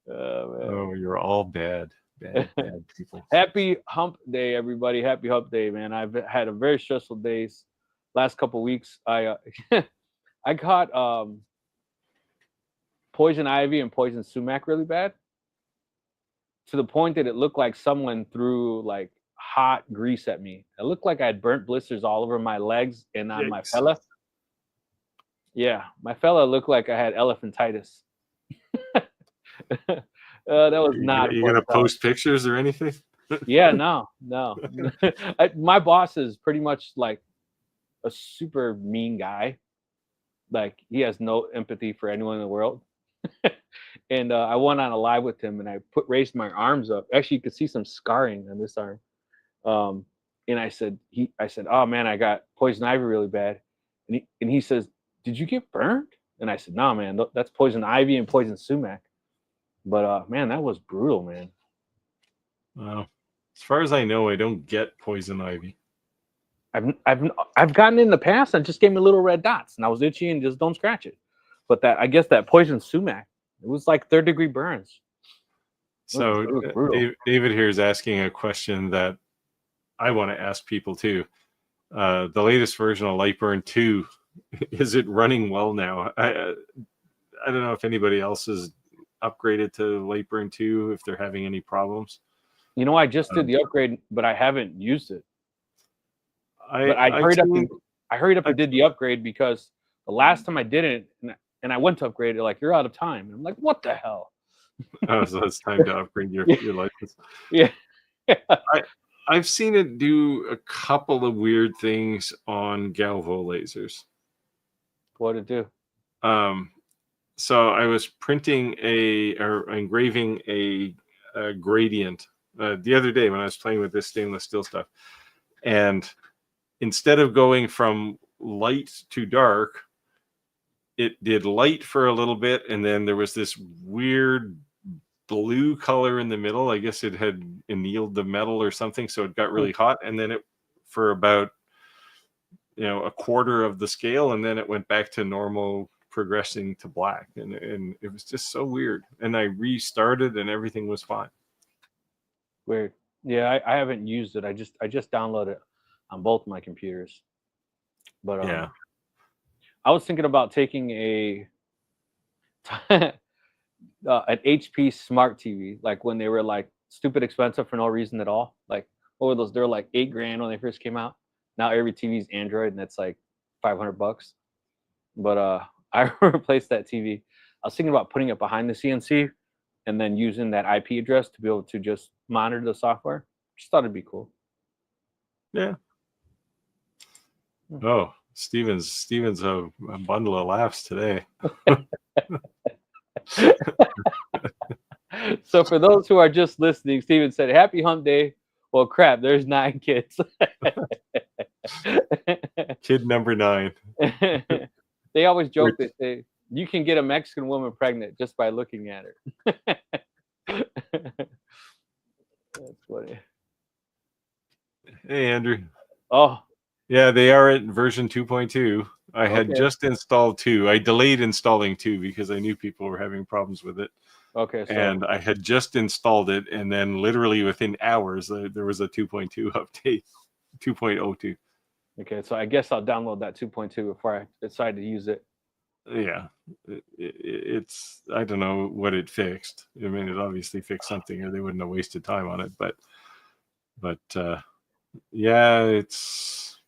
Oh, you're all bad people. Happy hump day, everybody. Happy hump day, man. I've had a very stressful days. Last couple weeks, I I caught poison ivy and poison sumac really bad, to the point that it looked like someone threw like hot grease at me. It looked like I had burnt blisters all over my legs and on my fella. Yeah, my fella looked like I had elephantitis. That was not. You gonna post pictures or anything? Yeah, no. My boss is pretty much like a super mean guy. Like, he has no empathy for anyone in the world. And I went on a live with him, and I raised my arms up. Actually, you could see some scarring on this arm. And I said, "Oh man, I got poison ivy really bad." And he says, "Did you get burned?" And I said, "No, man, that's poison ivy and poison sumac." But man, that was brutal, man. Wow. As far as I know, I don't get poison ivy. I've gotten it in the past, and just gave me little red dots, and I was itchy and just don't scratch it. But I guess that poison sumac, it was like 3rd-degree burns. So David here is asking a question that I want to ask people too. The latest version of Lightburn 2, is it running well now? I don't know if anybody else has upgraded to Lightburn 2, if they're having any problems. You know, I just did the upgrade, but I haven't used it. I hurried up and did the upgrade, because the last time I did it, and I went to upgrade it, like, you're out of time. And I'm like, what the hell? Oh, so it's time to upgrade your license. Yeah. I've seen it do a couple of weird things on Galvo lasers. What did it do? So I was printing or engraving a gradient the other day when I was playing with this stainless steel stuff, and instead of going from light to dark, it did light for a little bit, and then there was this weird blue color in the middle. I guess it had annealed the metal or something, so it got really hot, and then it, for about a quarter of the scale, and then it went back to normal, progressing to black, and it was just so weird. And I restarted, and everything was fine. Weird. Yeah, I haven't used it. I just downloaded it on both my computers. But yeah, I was thinking about taking an HP smart TV, like when they were like stupid expensive for no reason at all. Like, what were those? They were like $8,000 when they first came out. Now every TV is Android, and it's like $500. But I replaced that TV. I was thinking about putting it behind the CNC, and then using that IP address to be able to just monitor the software. Just thought it'd be cool. Yeah. Oh, Steven's a bundle of laughs today. So for those who are just listening, Steven said, "Happy hump day." Well, crap, there's 9 kids. Kid number 9. They always joke that you can get a Mexican woman pregnant just by looking at her. That's funny. Hey, Andrew. Oh. Yeah, they are at version 2.2. I had just installed 2. I delayed installing 2 because I knew people were having problems with it. Okay. So. And I had just installed it, and then literally within hours, there was a 2.2 update, 2.02. Okay, so I guess I'll download that 2.2 before I decide to use it. Yeah, it's I don't know what it fixed. I mean, it obviously fixed something, or they wouldn't have wasted time on it. But yeah, it's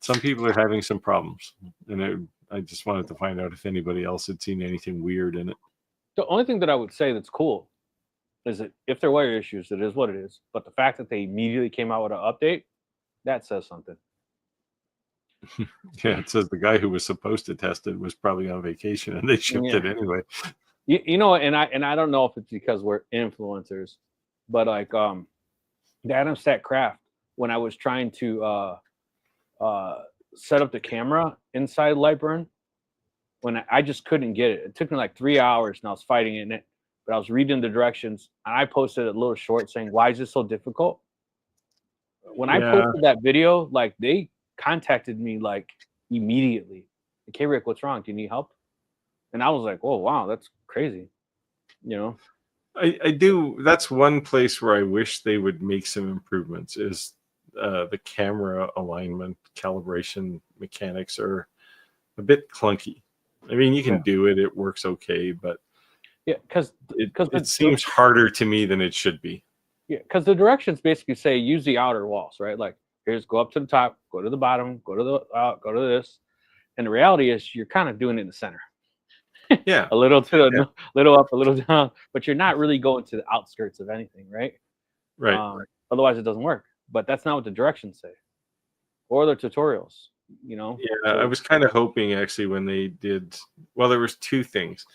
some people are having some problems, and I just wanted to find out if anybody else had seen anything weird in it. The only thing that I would say that's cool is that if there were issues, it is what it is. But the fact that they immediately came out with an update, that says something. Yeah, it says the guy who was supposed to test it was probably on vacation, and they shipped it anyway. You know, and I don't know if it's because we're influencers, but like the Adam Stack Craft, when I was trying to set up the camera inside Lightburn, when I just couldn't get it. It took me like 3 hours, and I was fighting in it. But I was reading the directions, and I posted a little short saying, "Why is this so difficult?" When I posted that video, like they contacted me like immediately. Like, "Hey Rick, what's wrong? Do you need help?" And I was like, "Oh wow, that's crazy." You know. I do. That's one place where I wish they would make some improvements. Is the camera alignment, calibration mechanics are a bit clunky. I mean, you can do it; it works okay, but because it seems harder to me than it should be. Yeah, because the directions basically say use the outer walls, right? Like here's go up to the top, go to the bottom, go to the go to this. And the reality is you're kind of doing it in the center. Yeah, a little to the little up, a little down, but you're not really going to the outskirts of anything, right? Right. Otherwise, it doesn't work. But that's not what the directions say, or the tutorials. You know. Yeah, so I was kind of hoping actually when they did. Well, there was two things.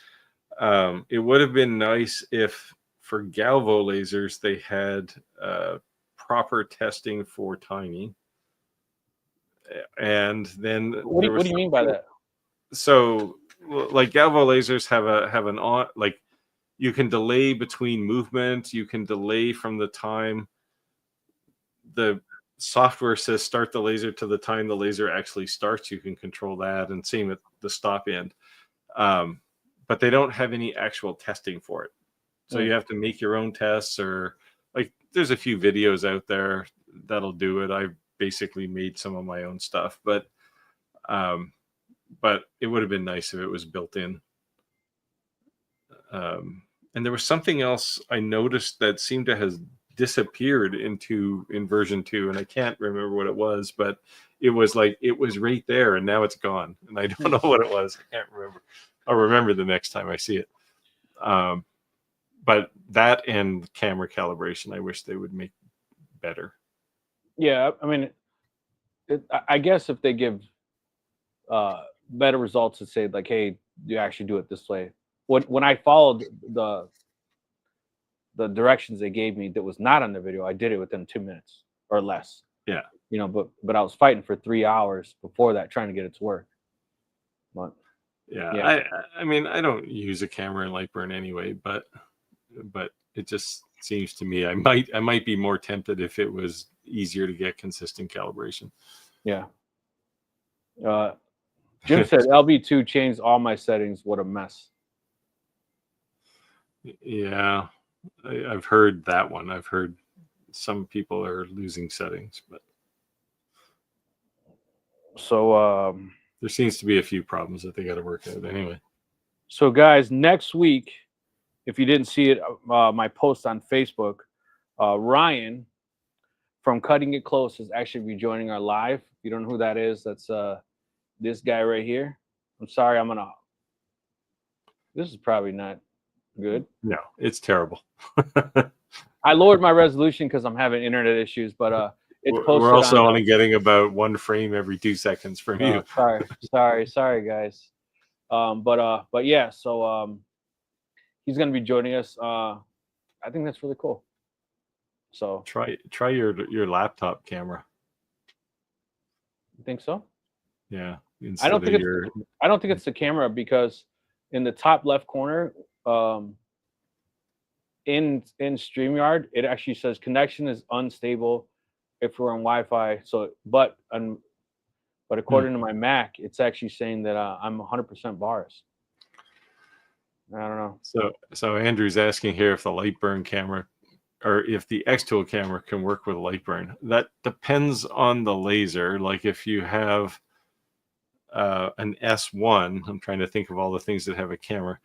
It would have been nice if for Galvo lasers they had proper testing for timing, and then what do you mean by that? So, like Galvo lasers have an on, like you can delay between movement, you can delay from the time the software says start the laser to the time the laser actually starts. You can control that, and same at the stop end. But they don't have any actual testing for it. So you have to make your own tests, or like there's a few videos out there that'll do it. I've basically made some of my own stuff, but it would have been nice if it was built in. And there was something else I noticed that seemed to have disappeared in version 2, and I can't remember what it was, but it was like it was right there and now it's gone, and I don't know what it was. I can't remember. I'll remember the next time I see it. But that and camera calibration, I wish they would make better. Yeah, I mean, I guess if they give better results to say like, hey, you actually do it this way. When I followed the directions they gave me that was not on the video, I did it within 2 minutes or less. Yeah. You know, but I was fighting for 3 hours before that trying to get it to work. But yeah. I mean, I don't use a camera in Lightburn anyway, but it just seems to me I might be more tempted if it was easier to get consistent calibration. Yeah. Jim said LB2 changed all my settings. What a mess. Yeah, I've heard that one. I've heard some people are losing settings, but so there seems to be a few problems that they got to work out anyway. So guys, next week, if you didn't see it, my post on Facebook, Ryan from Cutting It Close is actually rejoining our live. If you don't know who that is, that's this guy right here. I'm sorry, this is probably not good. No, it's terrible. I lowered my resolution because I'm having internet issues, but it's posted. We're also only getting about 1 frame every 2 seconds from you. Sorry, guys. But yeah, so he's gonna be joining us. I think that's really cool. So try your laptop camera. You think so? Yeah. I don't think it's the camera, because in the top left corner, in StreamYard, it actually says connection is unstable if we're on Wi-Fi. So, but according to my Mac, it's actually saying that I'm 100% bars. I don't know. So Andrew's asking here if the Lightburn camera, or if the X-Tool camera can work with Lightburn. That depends on the laser. Like if you have an S1, I'm trying to think of all the things that have a camera.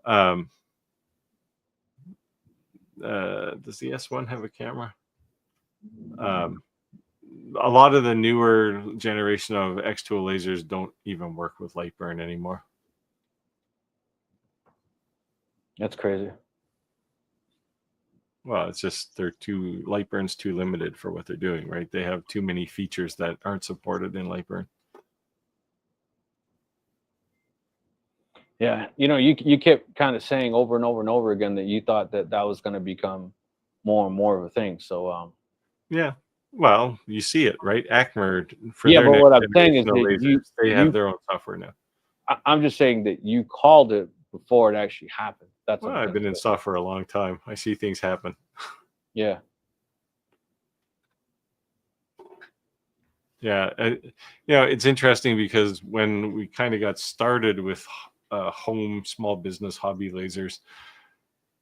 Does the S1 have a camera? a lot of the newer generation of X tool lasers don't even work with light burn anymore. That's crazy. Well, it's just light burn's too limited for what they're doing, right? They have too many features that aren't supported in light burn. Yeah, you kept kind of saying over and over and over again that you thought that was going to become more and more of a thing. So yeah, well, you see it, right? Acmer for yeah, their but next what I'm saying is generation of that lasers, they have their own software now. I'm just saying that you called it before it actually happened. That's Well, what I'm I've been in software a long time. I see things happen. Yeah. Yeah, it's interesting because when we kind of got started with home small business hobby lasers,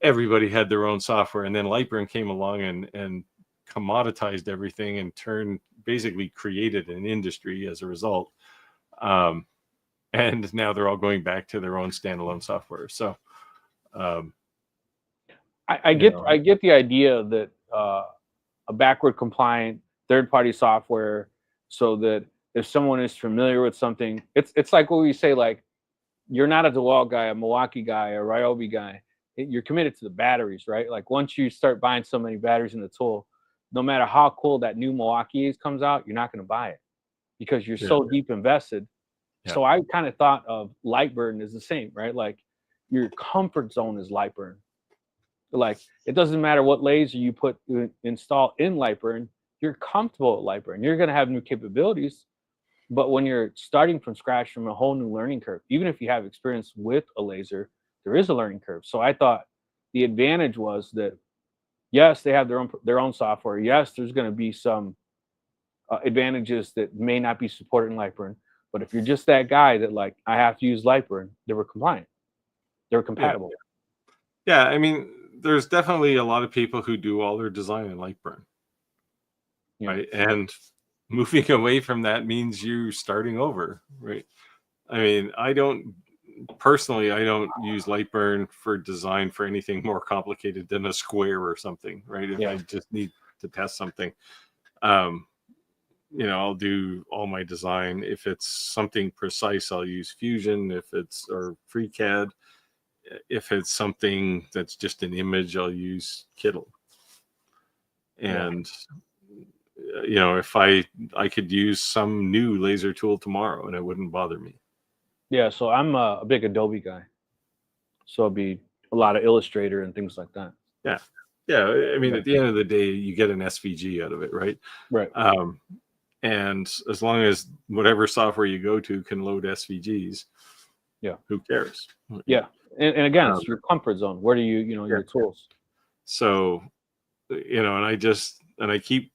everybody had their own software, and then Lightburn came along and commoditized everything and basically created an industry as a result. And now they're all going back to their own standalone software. So I get the idea that a backward compliant third-party software, so that if someone is familiar with something, it's like what we say, like, you're not a DeWalt guy, a Milwaukee guy, a Ryobi guy. You're committed to the batteries, right? Like, once you start buying so many batteries in the tool, no matter how cool that new Milwaukee comes out, you're not going to buy it because you're so deep invested. Yeah. So I kind of thought of Lightburn as the same, right? Like, your comfort zone is Lightburn. Like, it doesn't matter what laser you install in Lightburn, you're comfortable with Lightburn. You're going to have new capabilities, but when you're starting from scratch from a whole new learning curve, even if you have experience with a laser, there is a learning curve. So I thought the advantage was that, yes, they have their own software. Yes, there's going to be some advantages that may not be supported in Lightburn. But if you're just that guy that, like, I have to use Lightburn, they were compliant. They were compatible. Yeah, I mean, there's definitely a lot of people who do all their design in Lightburn. Yeah. Right. And moving away from that means you starting over, right? I mean, I don't use Lightburn for design for anything more complicated than a square or something, right? If I just need to test something, I'll do all my design. If it's something precise, I'll use Fusion. Or FreeCAD. If it's something that's just an image, I'll use Kittle. And if I could use some new laser tool tomorrow and it wouldn't bother me. Yeah, so I'm a big Adobe guy. So it'd be a lot of Illustrator and things like that. Yeah. Yeah. I mean, at the end of the day, you get an SVG out of it, right? Right. And as long as whatever software you go to can load SVGs, who cares? Yeah. And again, it's your comfort zone. Where do you, your tools? So, and I keep,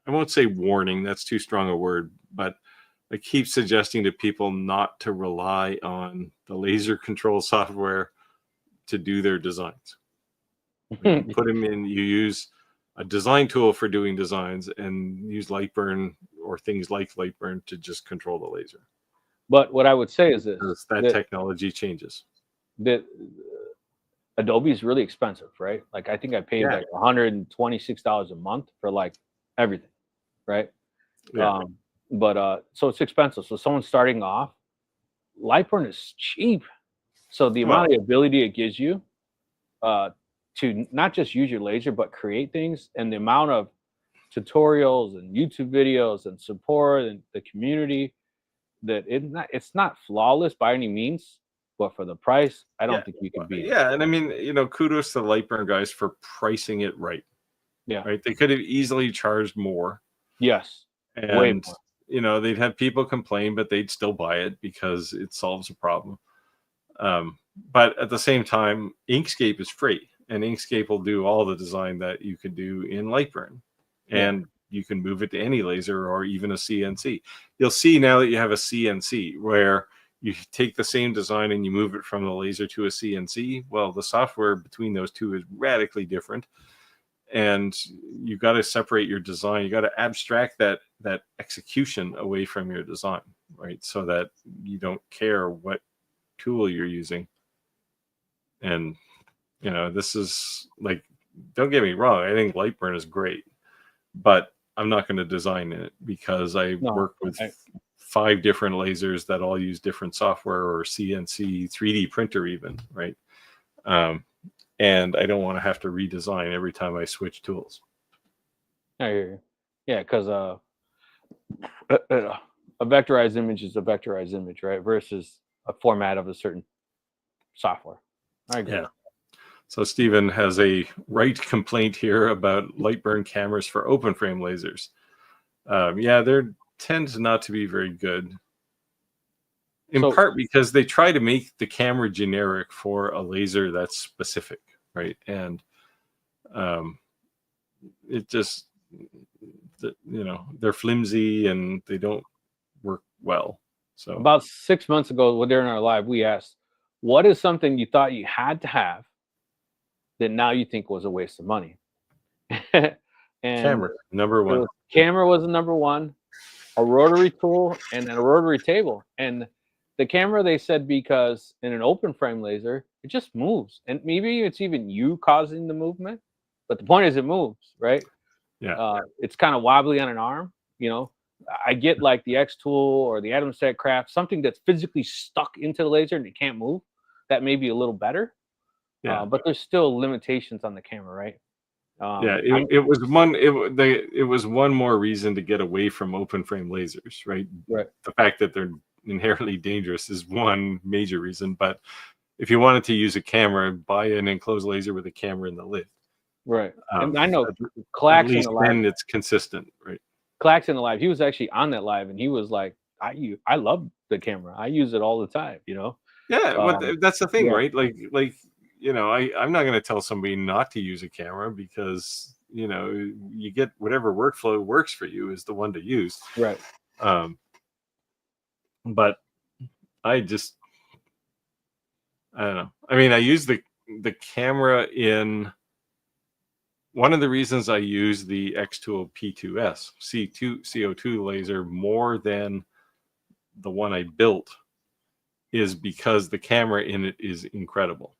I won't say warning, that's too strong a word, but I keep suggesting to people not to rely on the laser control software to do their designs. You put them in, you use a design tool for doing designs and use Lightburn or things like Lightburn to just control the laser. But what I would say is this: that technology changes. That Adobe is really expensive, right? Like, I think I paid like $126 a month for like everything, right? Yeah. But so it's expensive. So someone starting off, Lightburn is cheap. So the amount of ability it gives you to not just use your laser, but create things, and the amount of tutorials and YouTube videos and support and the community, that it's not flawless by any means, but for the price, I don't think you can beat it. Yeah, and I mean, kudos to the Lightburn guys for pricing it right. Yeah. Right. They could have easily charged more. Yes. And way more. They'd have people complain, but they'd still buy it because it solves a problem. But at the same time, Inkscape is free, and Inkscape will do all the design that you could do in Lightburn, and you can move it to any laser or even a CNC. You'll see now that you have a CNC where you take the same design and you move it from the laser to a CNC. Well, the software between those two is radically different, and you got to separate your design. You got to abstract that execution away from your design, right? So that you don't care what tool you're using. And this is like, don't get me wrong, I think Lightburn is great, but I'm not going to design it because I No, work with 5 different lasers that all use different software or CNC 3D printer even, right? And I don't want to have to redesign every time I switch tools. I hear you. Yeah, because a vectorized image is a vectorized image, right? Versus a format of a certain software. I agree. Yeah. So Stephen has a right complaint here about light burn cameras for open frame lasers. Yeah, they tend not to be very good. In part because they try to make the camera generic for a laser that's specific, right? And it just, they're flimsy and they don't work well. So about 6 months ago, during our live, we asked, what is something you thought you had to have that now you think was a waste of money? And camera, number one. Camera was the number one, a rotary tool, and then a rotary table. And the camera, they said, because in an open frame laser, it just moves. And maybe it's even you causing the movement, but the point is it moves, right? Yeah. It's kind of wobbly on an arm, I get like the X tool or the Adamset craft, something that's physically stuck into the laser and it can't move. That may be a little better. Yeah. But there's still limitations on the camera, right? It was one more reason to get away from open frame lasers, right? Right. The fact that they're inherently dangerous is one major reason. But if you wanted to use a camera, buy an enclosed laser with a camera in the lid. Right. And I know Clax in the live, then it's consistent, right? Clax in the live, he was actually on that live and he was like, I love the camera. I use it all the time, Yeah, but that's the thing, right? Like I'm not going to tell somebody not to use a camera because you get whatever workflow works for you is the one to use, right? But I don't know. I mean, I use the camera in. One of the reasons I use the X-Tool P2S CO2 laser more than the one I built is because the camera in it is incredible.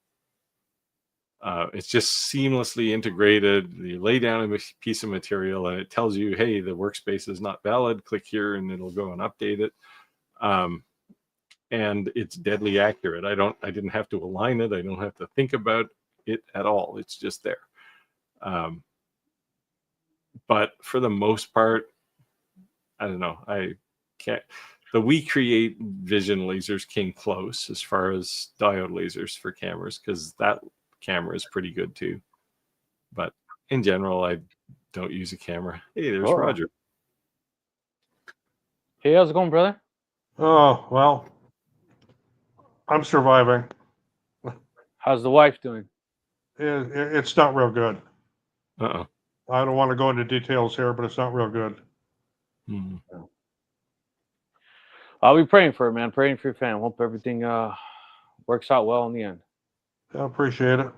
It's just seamlessly integrated. You lay down a piece of material and it tells you, hey, the workspace is not valid. Click here and it'll go and update it. And it's deadly accurate. I didn't have to align it. I don't have to think about it at all. It's just there. But for the most part, I don't know. I can't. The We Create Vision lasers came close as far as diode lasers for cameras because that camera is pretty good too. But in general, I don't use a camera. Hey, there's Roger. Hey, how's it going, brother? Oh, well, I'm surviving. How's the wife doing? It's not real good. Uh-oh. I don't want to go into details here, but it's not real good. Mm-hmm. I'll be praying for her, man. Praying for your family. Hope everything works out well in the end. I appreciate it.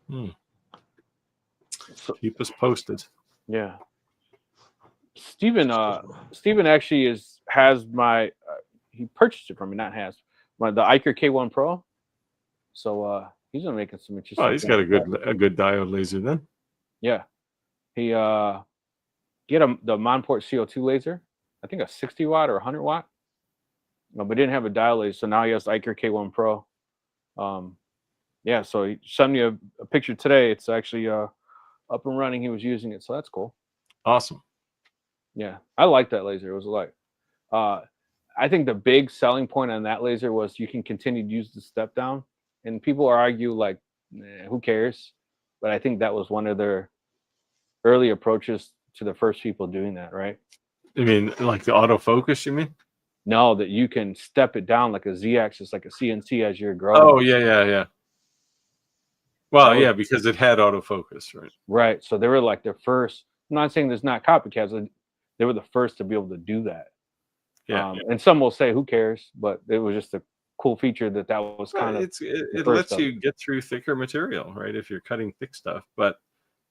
Yeah. So, keep us posted. Yeah. Stephen actually has my he purchased it from me, not has the Iker K1 Pro. So he's been making some interesting. Oh, he's got a good diode laser then. Yeah. He had the Monport CO2 laser, I think a 60 watt or 100 watt. But didn't have a diode laser, so now he has the Iker K1 Pro. Yeah, so he sent me a picture today. It's actually up and running. He was using it, so that's cool. Awesome. Yeah, I like that laser. It was like, I think the big selling point on that laser was you can continue to use the step down, and people argue like, who cares? But I think that was one of their early approaches to the first people doing that, right? You mean like the autofocus? You mean? No, that you can step it down like a Z-axis, like a CNC as you're growing. Oh yeah. Well, yeah, because it had autofocus, right? Right. So they were like the first. I'm not saying there's not copycats. They were the first to be able to do that. Yeah. And some will say, who cares? But it was just a cool feature that was kind of. It lets you get through thicker material, right? If you're cutting thick stuff. But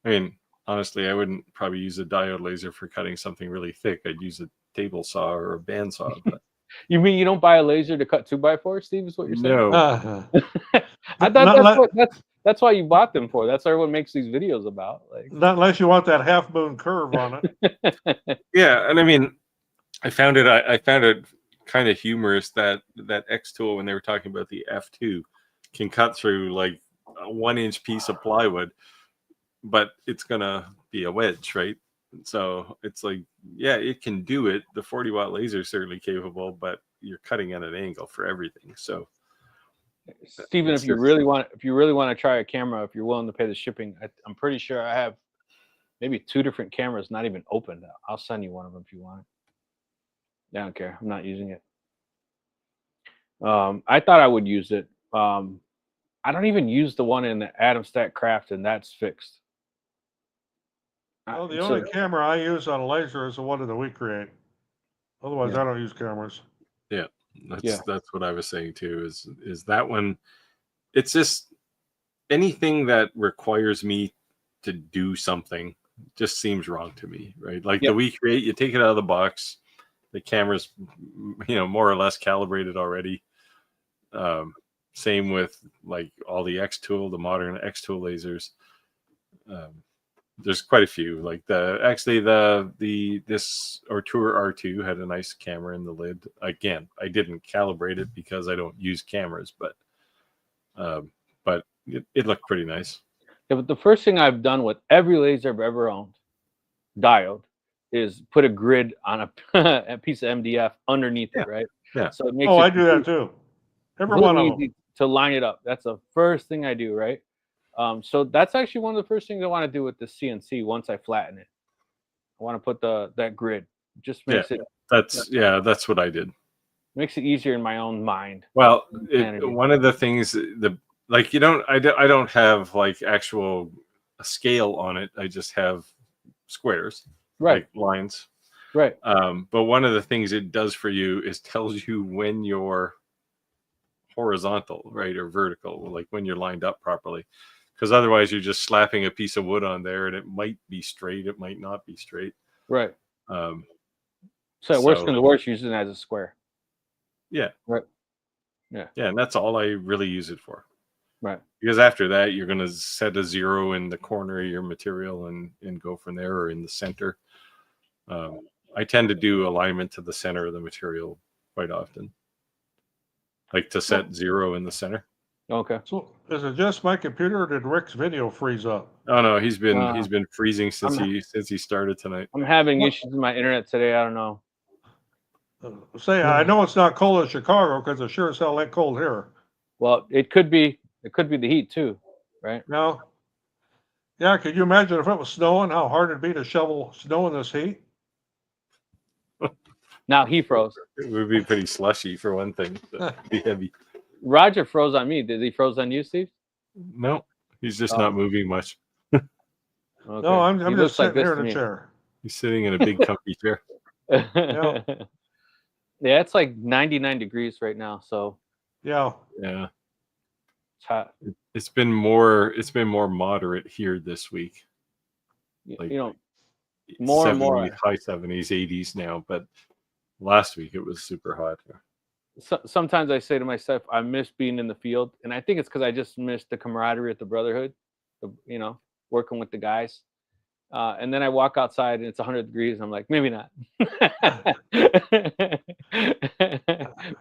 I mean, honestly, I wouldn't probably use a diode laser for cutting something really thick. I'd use a table saw or a bandsaw. But you mean you don't buy a laser to cut 2x4, Steve? Is what you're saying? No. I thought That's why you bought them for. That's what everyone makes these videos about. Like, Not unless you want that half moon curve on it. Yeah, and I mean, I found it kind of humorous that X tool, when they were talking about the F2, can cut through like a 1-inch piece of plywood, but it's gonna be a wedge, right? So it's like, yeah, it can do it. The 40-watt laser is certainly capable, but you're cutting at an angle for everything. So, Stephen, if you really want to try a camera, if you're willing to pay the shipping, I'm pretty sure I have maybe 2 different cameras not even opened. I'll send you one of them if you want it. I don't care. I'm not using it. I thought I would use it. I don't even use the one in the Adam Stack Craft, and that's fixed. Well, the only camera I use on a laser is the one that we create. Otherwise, I don't use cameras. Yeah, that's what I was saying too. Is that one? It's just anything that requires me to do something just seems wrong to me, right? Like the we create, you take it out of the box, the camera's more or less calibrated already. Same with like all the X tool, the modern X tool lasers. There's quite a few. Like this Ortur R2 had a nice camera in the lid. Again, I didn't calibrate it because I don't use cameras, but it looked pretty nice. Yeah, but the first thing I've done with every laser I've ever owned, diode, is put a grid on a piece of MDF underneath it, right? Yeah. So it makes I do that too. Every one of them. To line it up. That's the first thing I do, right? So that's actually one of the first things I want to do with the CNC once I flatten it. I want to put that grid. It just makes it. That's what I did. Makes it easier in my own mind. Well, one of the things I don't have like actual scale on it. I just have squares, right? Like lines, right? But one of the things it does for you is tells you when you're horizontal, right, or vertical, like when you're lined up properly. Because otherwise you're just slapping a piece of wood on there and it might be straight, it might not be straight. Right. So worst comes to worst, using it as a square. Yeah. Right. Yeah. Yeah, and that's all I really use it for. Right. Because after that, you're going to set a 0 in the corner of your material and go from there, or in the center. I tend to do alignment to the center of the material quite often. Like to set 0 in the center. Okay. So is it just my computer, or did Rick's video freeze up? Oh no, he's been freezing since he started tonight. I'm having issues with my internet today. I don't know. I know it's not cold in Chicago because it sure as hell ain't cold here. Well, it could be the heat too, right? No. Yeah, could you imagine if it was snowing, how hard it'd be to shovel snow in this heat? Now he froze. It would be pretty slushy for one thing. It'd be heavy. Roger froze on me. Did he froze on you, Steve? No, he's just not moving much. Okay. No, I'm just sitting here in a chair. He's sitting in a big comfy chair. Yeah, it's like 99 degrees right now. So yeah, it's hot. It's been more moderate here this week. Like, more 70s, and more high 70s, 80s now, but last week it was super hot. So, sometimes I say to myself, I miss being in the field, and I think it's because I just miss the camaraderie at the brotherhood, working with the guys. And then I walk outside and it's 100 degrees, and I'm like, maybe not. Maybe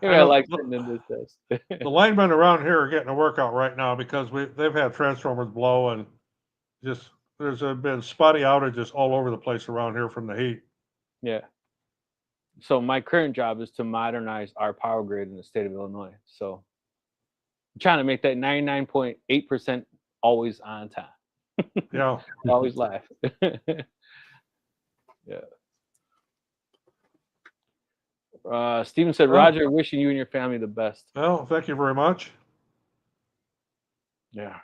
I like sitting in this desk. The linemen around here are getting a workout right now because they've had transformers blow, and just there's been spotty outages all over the place around here from the heat. Yeah. So my current job is to modernize our power grid in the state of Illinois. So I'm trying to make that 99.8% always on time. Yeah. Always laugh. Yeah. Stephen said, Roger, wishing you and your family the best. Well, thank you very much. Yeah.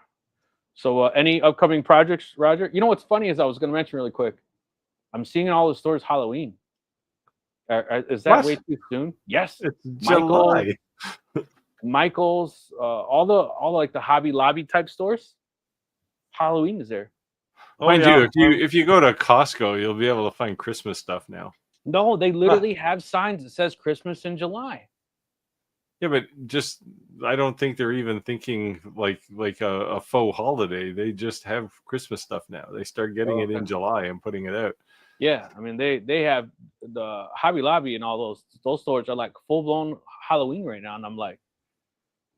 So any upcoming projects, Roger? You know what's funny is I was going to mention really quick. I'm seeing in all the stores Halloween. Is that way too soon? Yes. It's July. Michael's, all like the Hobby Lobby type stores. Halloween is there. Mind you, if you go to Costco, you'll be able to find Christmas stuff now. No, they literally have signs that says Christmas in July. Yeah, but just I don't think they're even thinking like a faux holiday. They just have Christmas stuff now. They start getting it in July and putting it out. Yeah, I mean they have the Hobby Lobby and all those stores are like full blown Halloween right now, and I'm like,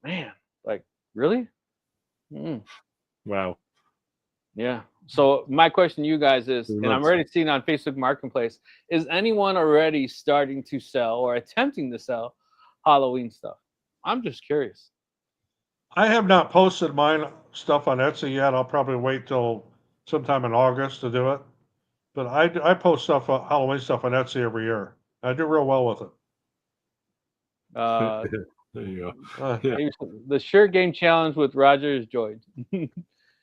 man, like really? Wow. Yeah. So my question to you guys is, and I'm already seeing on Facebook Marketplace, is anyone already starting to sell or attempting to sell Halloween stuff? I'm just curious. I have not posted mine stuff on Etsy yet. I'll probably wait till sometime in August to do it. But I post stuff, Halloween stuff on Etsy every year. I do real well with it. There you go. Yeah. The shirt game challenge with Roger is joined.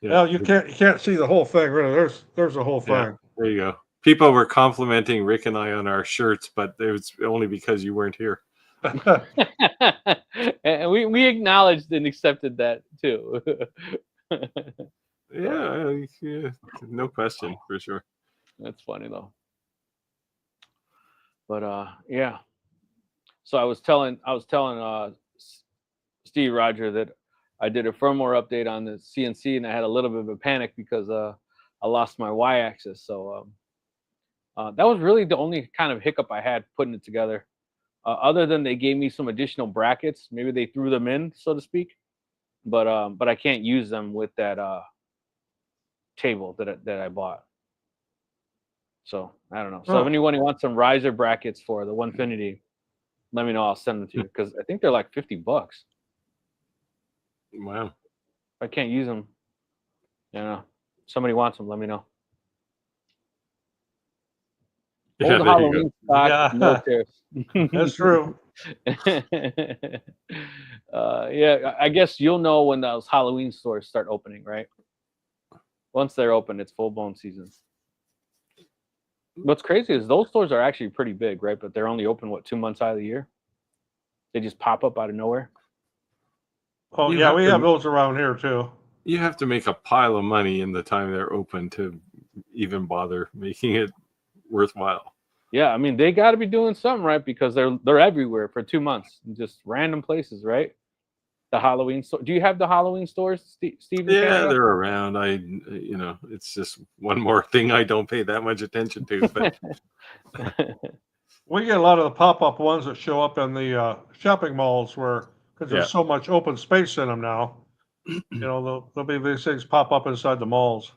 Well, you can't see the whole thing. Really, there's the whole thing. Yeah, there you go. People were complimenting Rick and I on our shirts, but it was only because you weren't here. And we acknowledged and accepted that too. yeah, no question, for sure. That's funny though. But yeah. So I was telling Steve Roger that I did a firmware update on the CNC, and I had a little bit of a panic because I lost my Y-axis. So that was really the only kind of hiccup I had putting it together. Other than they gave me some additional brackets, maybe they threw them in, so to speak. But I can't use them with that table that I bought. So I don't know. So if anyone who wants some riser brackets for the Onefinity, let me know. I'll send them to you because I think they're like $50. Wow. If I can't use them, somebody wants them, let me know. Yeah, Old Halloween stock, no tears. That's true. Yeah, I guess you'll know when those Halloween stores start opening, right? Once they're open, it's full-blown season. What's crazy is those stores are actually pretty big, right? But they're only open, 2 months out of the year? They just pop up out of nowhere? Oh, yeah, we have those around here, too. You have to make a pile of money in the time they're open to even bother making it worthwhile. Yeah, I mean, they got to be doing something, right? Because they're everywhere for 2 months, just random places, right? The Halloween store. Do you have the Halloween stores, Steve? Yeah, they're around. It's just one more thing I don't pay that much attention to. But we get a lot of the pop-up ones that show up in the shopping malls because there's so much open space in them now. There'll be these things pop up inside the malls.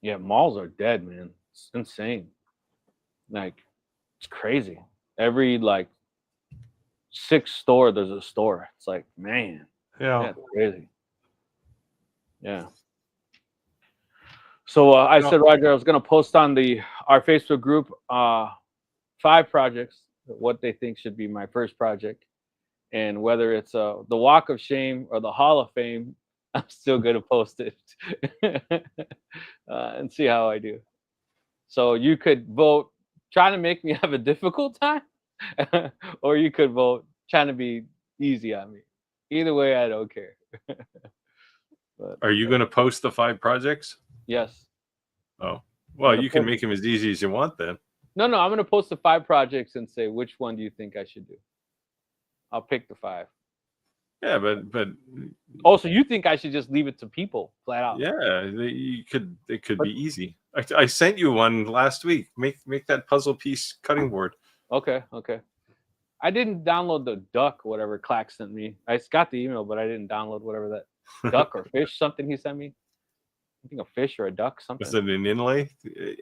Yeah, malls are dead, man. It's insane. Like, it's crazy. Every 6 store, there's a store. It's like, man. Yeah. That's crazy. Yeah. So I said, Roger, I was going to post on our Facebook group 5 projects, what they think should be my first project. And whether it's the Walk of Shame or the Hall of Fame, I'm still going to post it and see how I do. So you could vote trying to make me have a difficult time, or you could vote trying to be easy on me. Either way, I don't care. But, are you going to post the 5 projects? Yes. Oh, well, you can make them as easy as you want then. No, I'm going to post the 5 projects and say, which one do you think I should do? I'll pick the 5. Yeah, but also, you think I should just leave it to people flat out? Yeah, it could be easy. I sent you one last week. Make that puzzle piece cutting board. Okay. I didn't download the duck, whatever Clack sent me. I got the email, but I didn't download whatever that duck or fish something he sent me. I think a fish or a duck something. Was it an inlay?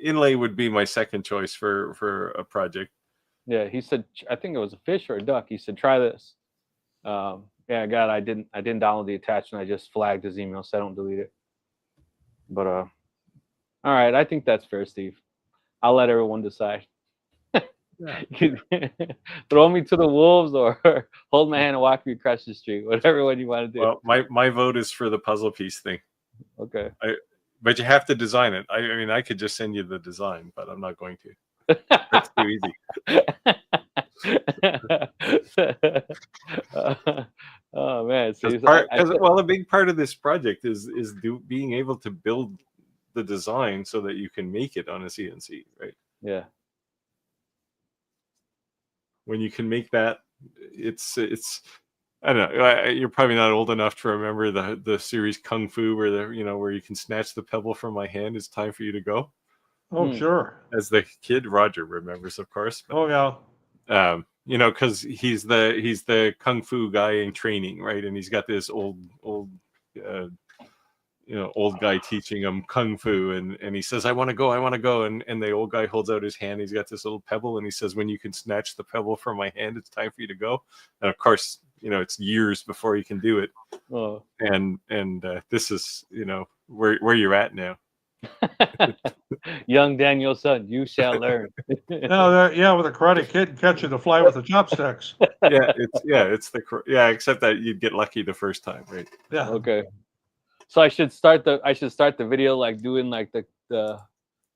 Inlay would be my second choice for a project. Yeah, he said I think it was a fish or a duck. He said try this. Yeah, God, I didn't download the attachment. I just flagged his email so I don't delete it. But all right, I think that's fair, Steve. I'll let everyone decide. Throw me to the wolves or hold my hand and walk me across the street. Whatever one you want to do. Well, my vote is for the puzzle piece thing. Okay. But you have to design it. I mean, I could just send you the design, but I'm not going to. That's too easy. Oh man! A big part of this project is being able to build the design so that you can make it on a CNC, right? Yeah. When you can make that it's I don't know. You're probably not old enough to remember the series Kung Fu, where where you can snatch the pebble from my hand. It's time for you to go. Oh, sure. As the kid, Roger remembers, of course. But, Oh, yeah. because he's the Kung Fu guy in training, right? And he's got this old guy teaching him Kung Fu, and he says, I want to go. And the old guy holds out his hand. He's got this little pebble, and he says, when you can snatch the pebble from my hand, it's time for you to go. And of course, it's years before you can do it. Oh. And this is, where you're at now. Young Daniel's son, you shall learn. No, with a Karate Kid catching the fly with the chopsticks. Except that you'd get lucky the first time, right? Yeah. Okay. So I should start the video like doing like the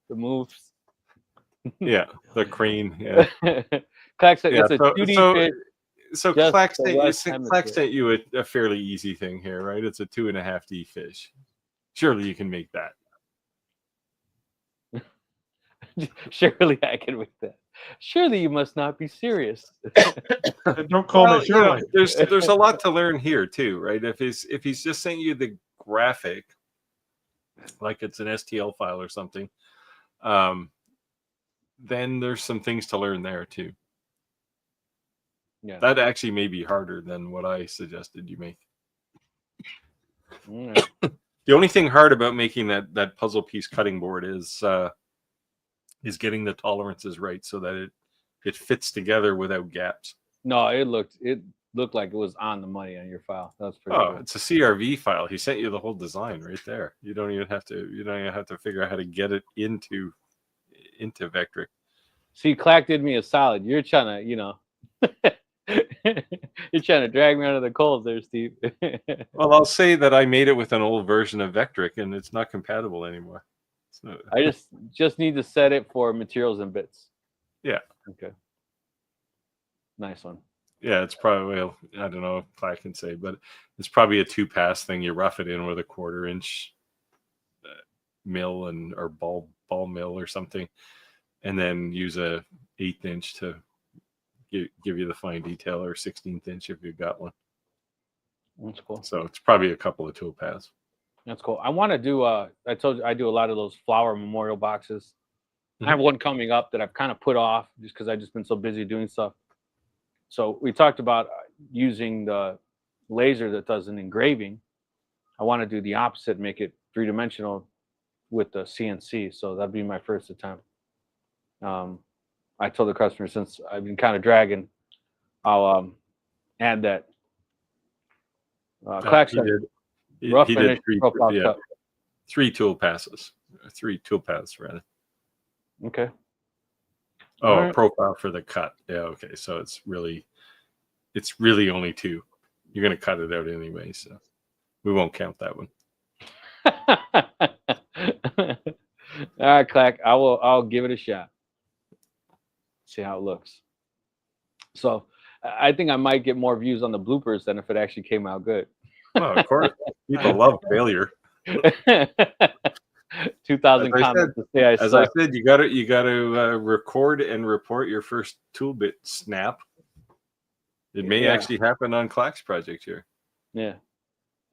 moves. Yeah, the crane. Yeah. Clack said it's a 2D fish. So Clack sent you a fairly easy thing here, right? It's a 2.5D fish. Surely you can make that. Surely I can make that. Surely you must not be serious. Don't call me Shirley. There's a lot to learn here too, right? If he's just sent you the graphic, like it's an STL file or something, then there's some things to learn there too. Yeah, that actually may be harder than what I suggested you make. Right. The only thing hard about making that puzzle piece cutting board is getting the tolerances right so that it fits together without gaps. No, it looked like it was on the money on your file. That's pretty cool. It's a CRV file. He sent you the whole design right there. You don't even have to figure out how to get it into Vectric. See, Clack did me a solid. You're trying to, you're trying to drag me under the coals there, Steve. Well, I'll say that I made it with an old version of Vectric, and it's not compatible anymore. So I just need to set it for materials and bits. Yeah. Okay. Nice one. Yeah, it's probably, well, I don't know if I can say, but it's probably a 2-pass thing. You rough it in with a 1/4 inch mill or ball mill or something, and then use a 1/8 inch to give you the fine detail, or 16th inch if you've got one. That's cool. So it's probably a couple of tool paths. That's cool. I want to do I told you I do a lot of those flower memorial boxes. Mm-hmm. I have one coming up that I've kind of put off just because I've just been so busy doing stuff. So we talked about using the laser that does an engraving. I want to do the opposite, make it 3-dimensional with the CNC. So that'd be my first attempt. I told the customer, since I've been kind of dragging, I'll add that. Clack said rough finish profile cut. 3 tool passes. 3 tool paths rather. Okay. Oh, right. Profile for the cut. Yeah, okay. So it's really only 2. You're gonna cut it out anyway, so we won't count that one. All right, Clack. I'll give it a shot. See how it looks. So I think I might get more views on the bloopers than if it actually came out good. Well, of course. People love failure. 2,000 comments to say I suck. As I said, you gotta record and report your first tool bit snap. It may actually happen on Clack's project here. Yeah.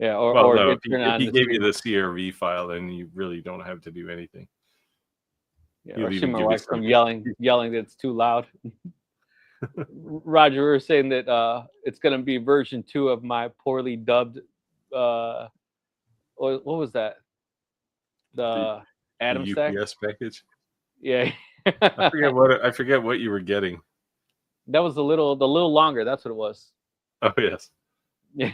Or no, if he gave you the the CRV file, then you really don't have to do anything. Yeah, or see my wife come yelling that it's too loud. Roger, we were saying that it's going to be version 2 of my poorly dubbed. What was that? The Adam stack UPS package. Yeah. I forget what you were getting. That was the little longer. That's what it was. Oh yes. Yeah.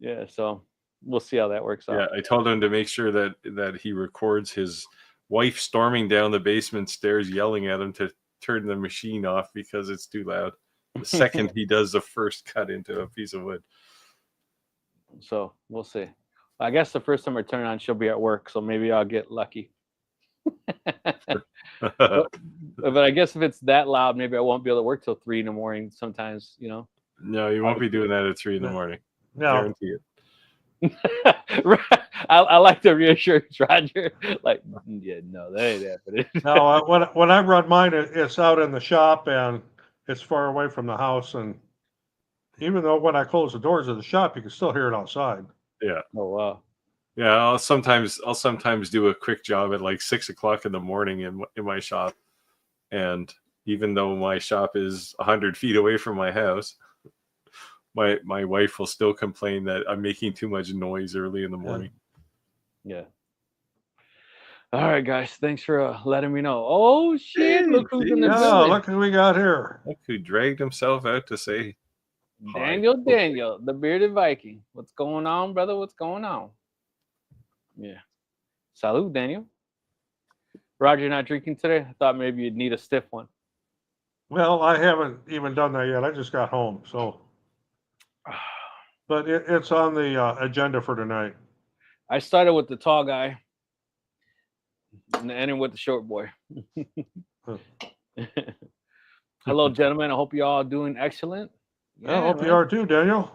Yeah. So we'll see how that works out. Yeah, I told him to make sure that he records his wife storming down the basement stairs, yelling at him to turn the machine off because it's too loud. The second he does the first cut into a piece of wood. So we'll see. I guess the first time I turn it on, she'll be at work, so maybe I'll get lucky. but I guguess if it's that loud, maybe I won't be able to work till 3 in the morning sometimes, No, you won't be doing that at 3 in the morning. No. Guarantee it. I like the reassurance, Roger. Like, yeah, no, that ain't happening. No, when I run mine, it's out in the shop, and it's far away from the house, and even though when I close the doors of the shop, you can still hear it outside. Yeah. Oh wow. Yeah, I'll sometimes do a quick job at like 6 o'clock in the morning in my shop, and even though my shop is 100 feet away from my house, my wife will still complain that I'm making too much noise early in the morning. Yeah. All right, guys. Thanks for letting me know. Oh shit! Hey, Look who's in the geez. Oh, building. look who we got here. Look who dragged himself out to say hi. Daniel, the bearded Viking. What's going on, brother? What's going on? Yeah. Salud, Daniel. Roger, you're not drinking today? I thought maybe you'd need a stiff one. Well, I haven't even done that yet. I just got home, so. But it's on the agenda for tonight. I started with the tall guy and ending with the short boy. Hello, gentlemen. I hope you all doing excellent. Yeah, I hope you are too, Daniel.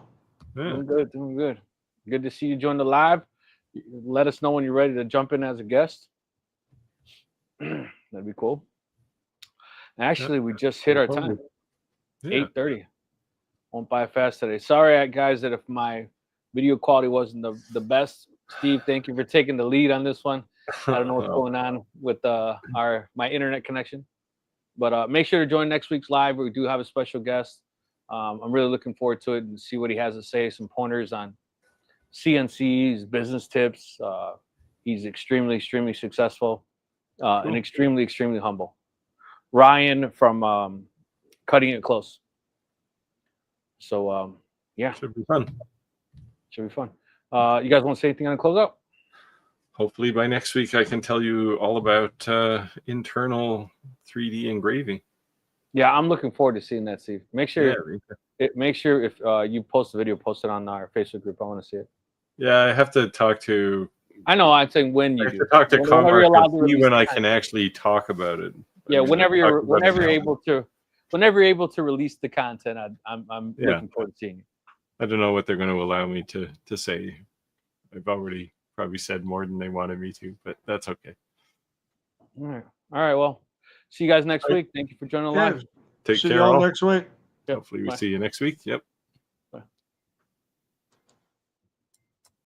Yeah. Doing good, doing good. Good to see you join the live. Let us know when you're ready to jump in as a guest. That'd be cool. Actually, we just hit our time. Yeah. 8:30. Went by fast today. Sorry, guys, that if my video quality wasn't the best. Steve, thank you for taking the lead on this one. I don't know what's going on with my internet connection, but make sure to join next week's live. We do have a special guest. I'm really looking forward to it and see what he has to say. Some pointers on CNCs, business tips. He's extremely successful and extremely humble. Ryan from Cutting It Close. So yeah, Should be fun. Should be fun. You guys want to say anything on the closeout? Hopefully by next week I can tell you all about internal 3D engraving. Yeah, I'm looking forward to seeing that, Steve. Make sure if you post the video, post it on our Facebook group. I want to see it. Yeah, I have to talk to. I know. I'm saying when you I have do. to talk to Whenever you're allowed to Commark to see release when I content. can actually talk about it. Yeah, I mean, whenever I've talked about it you're now. whenever you're able to release the content, I'm Yeah. looking forward to seeing you. I don't know what they're going to allow me to say. I've already probably said more than they wanted me to, but that's okay. All right. Well, see you guys next week. Thank you for joining the live. Yeah, Take see care, y'all all. next week. Yep, Hopefully we bye. see you next week. Yep.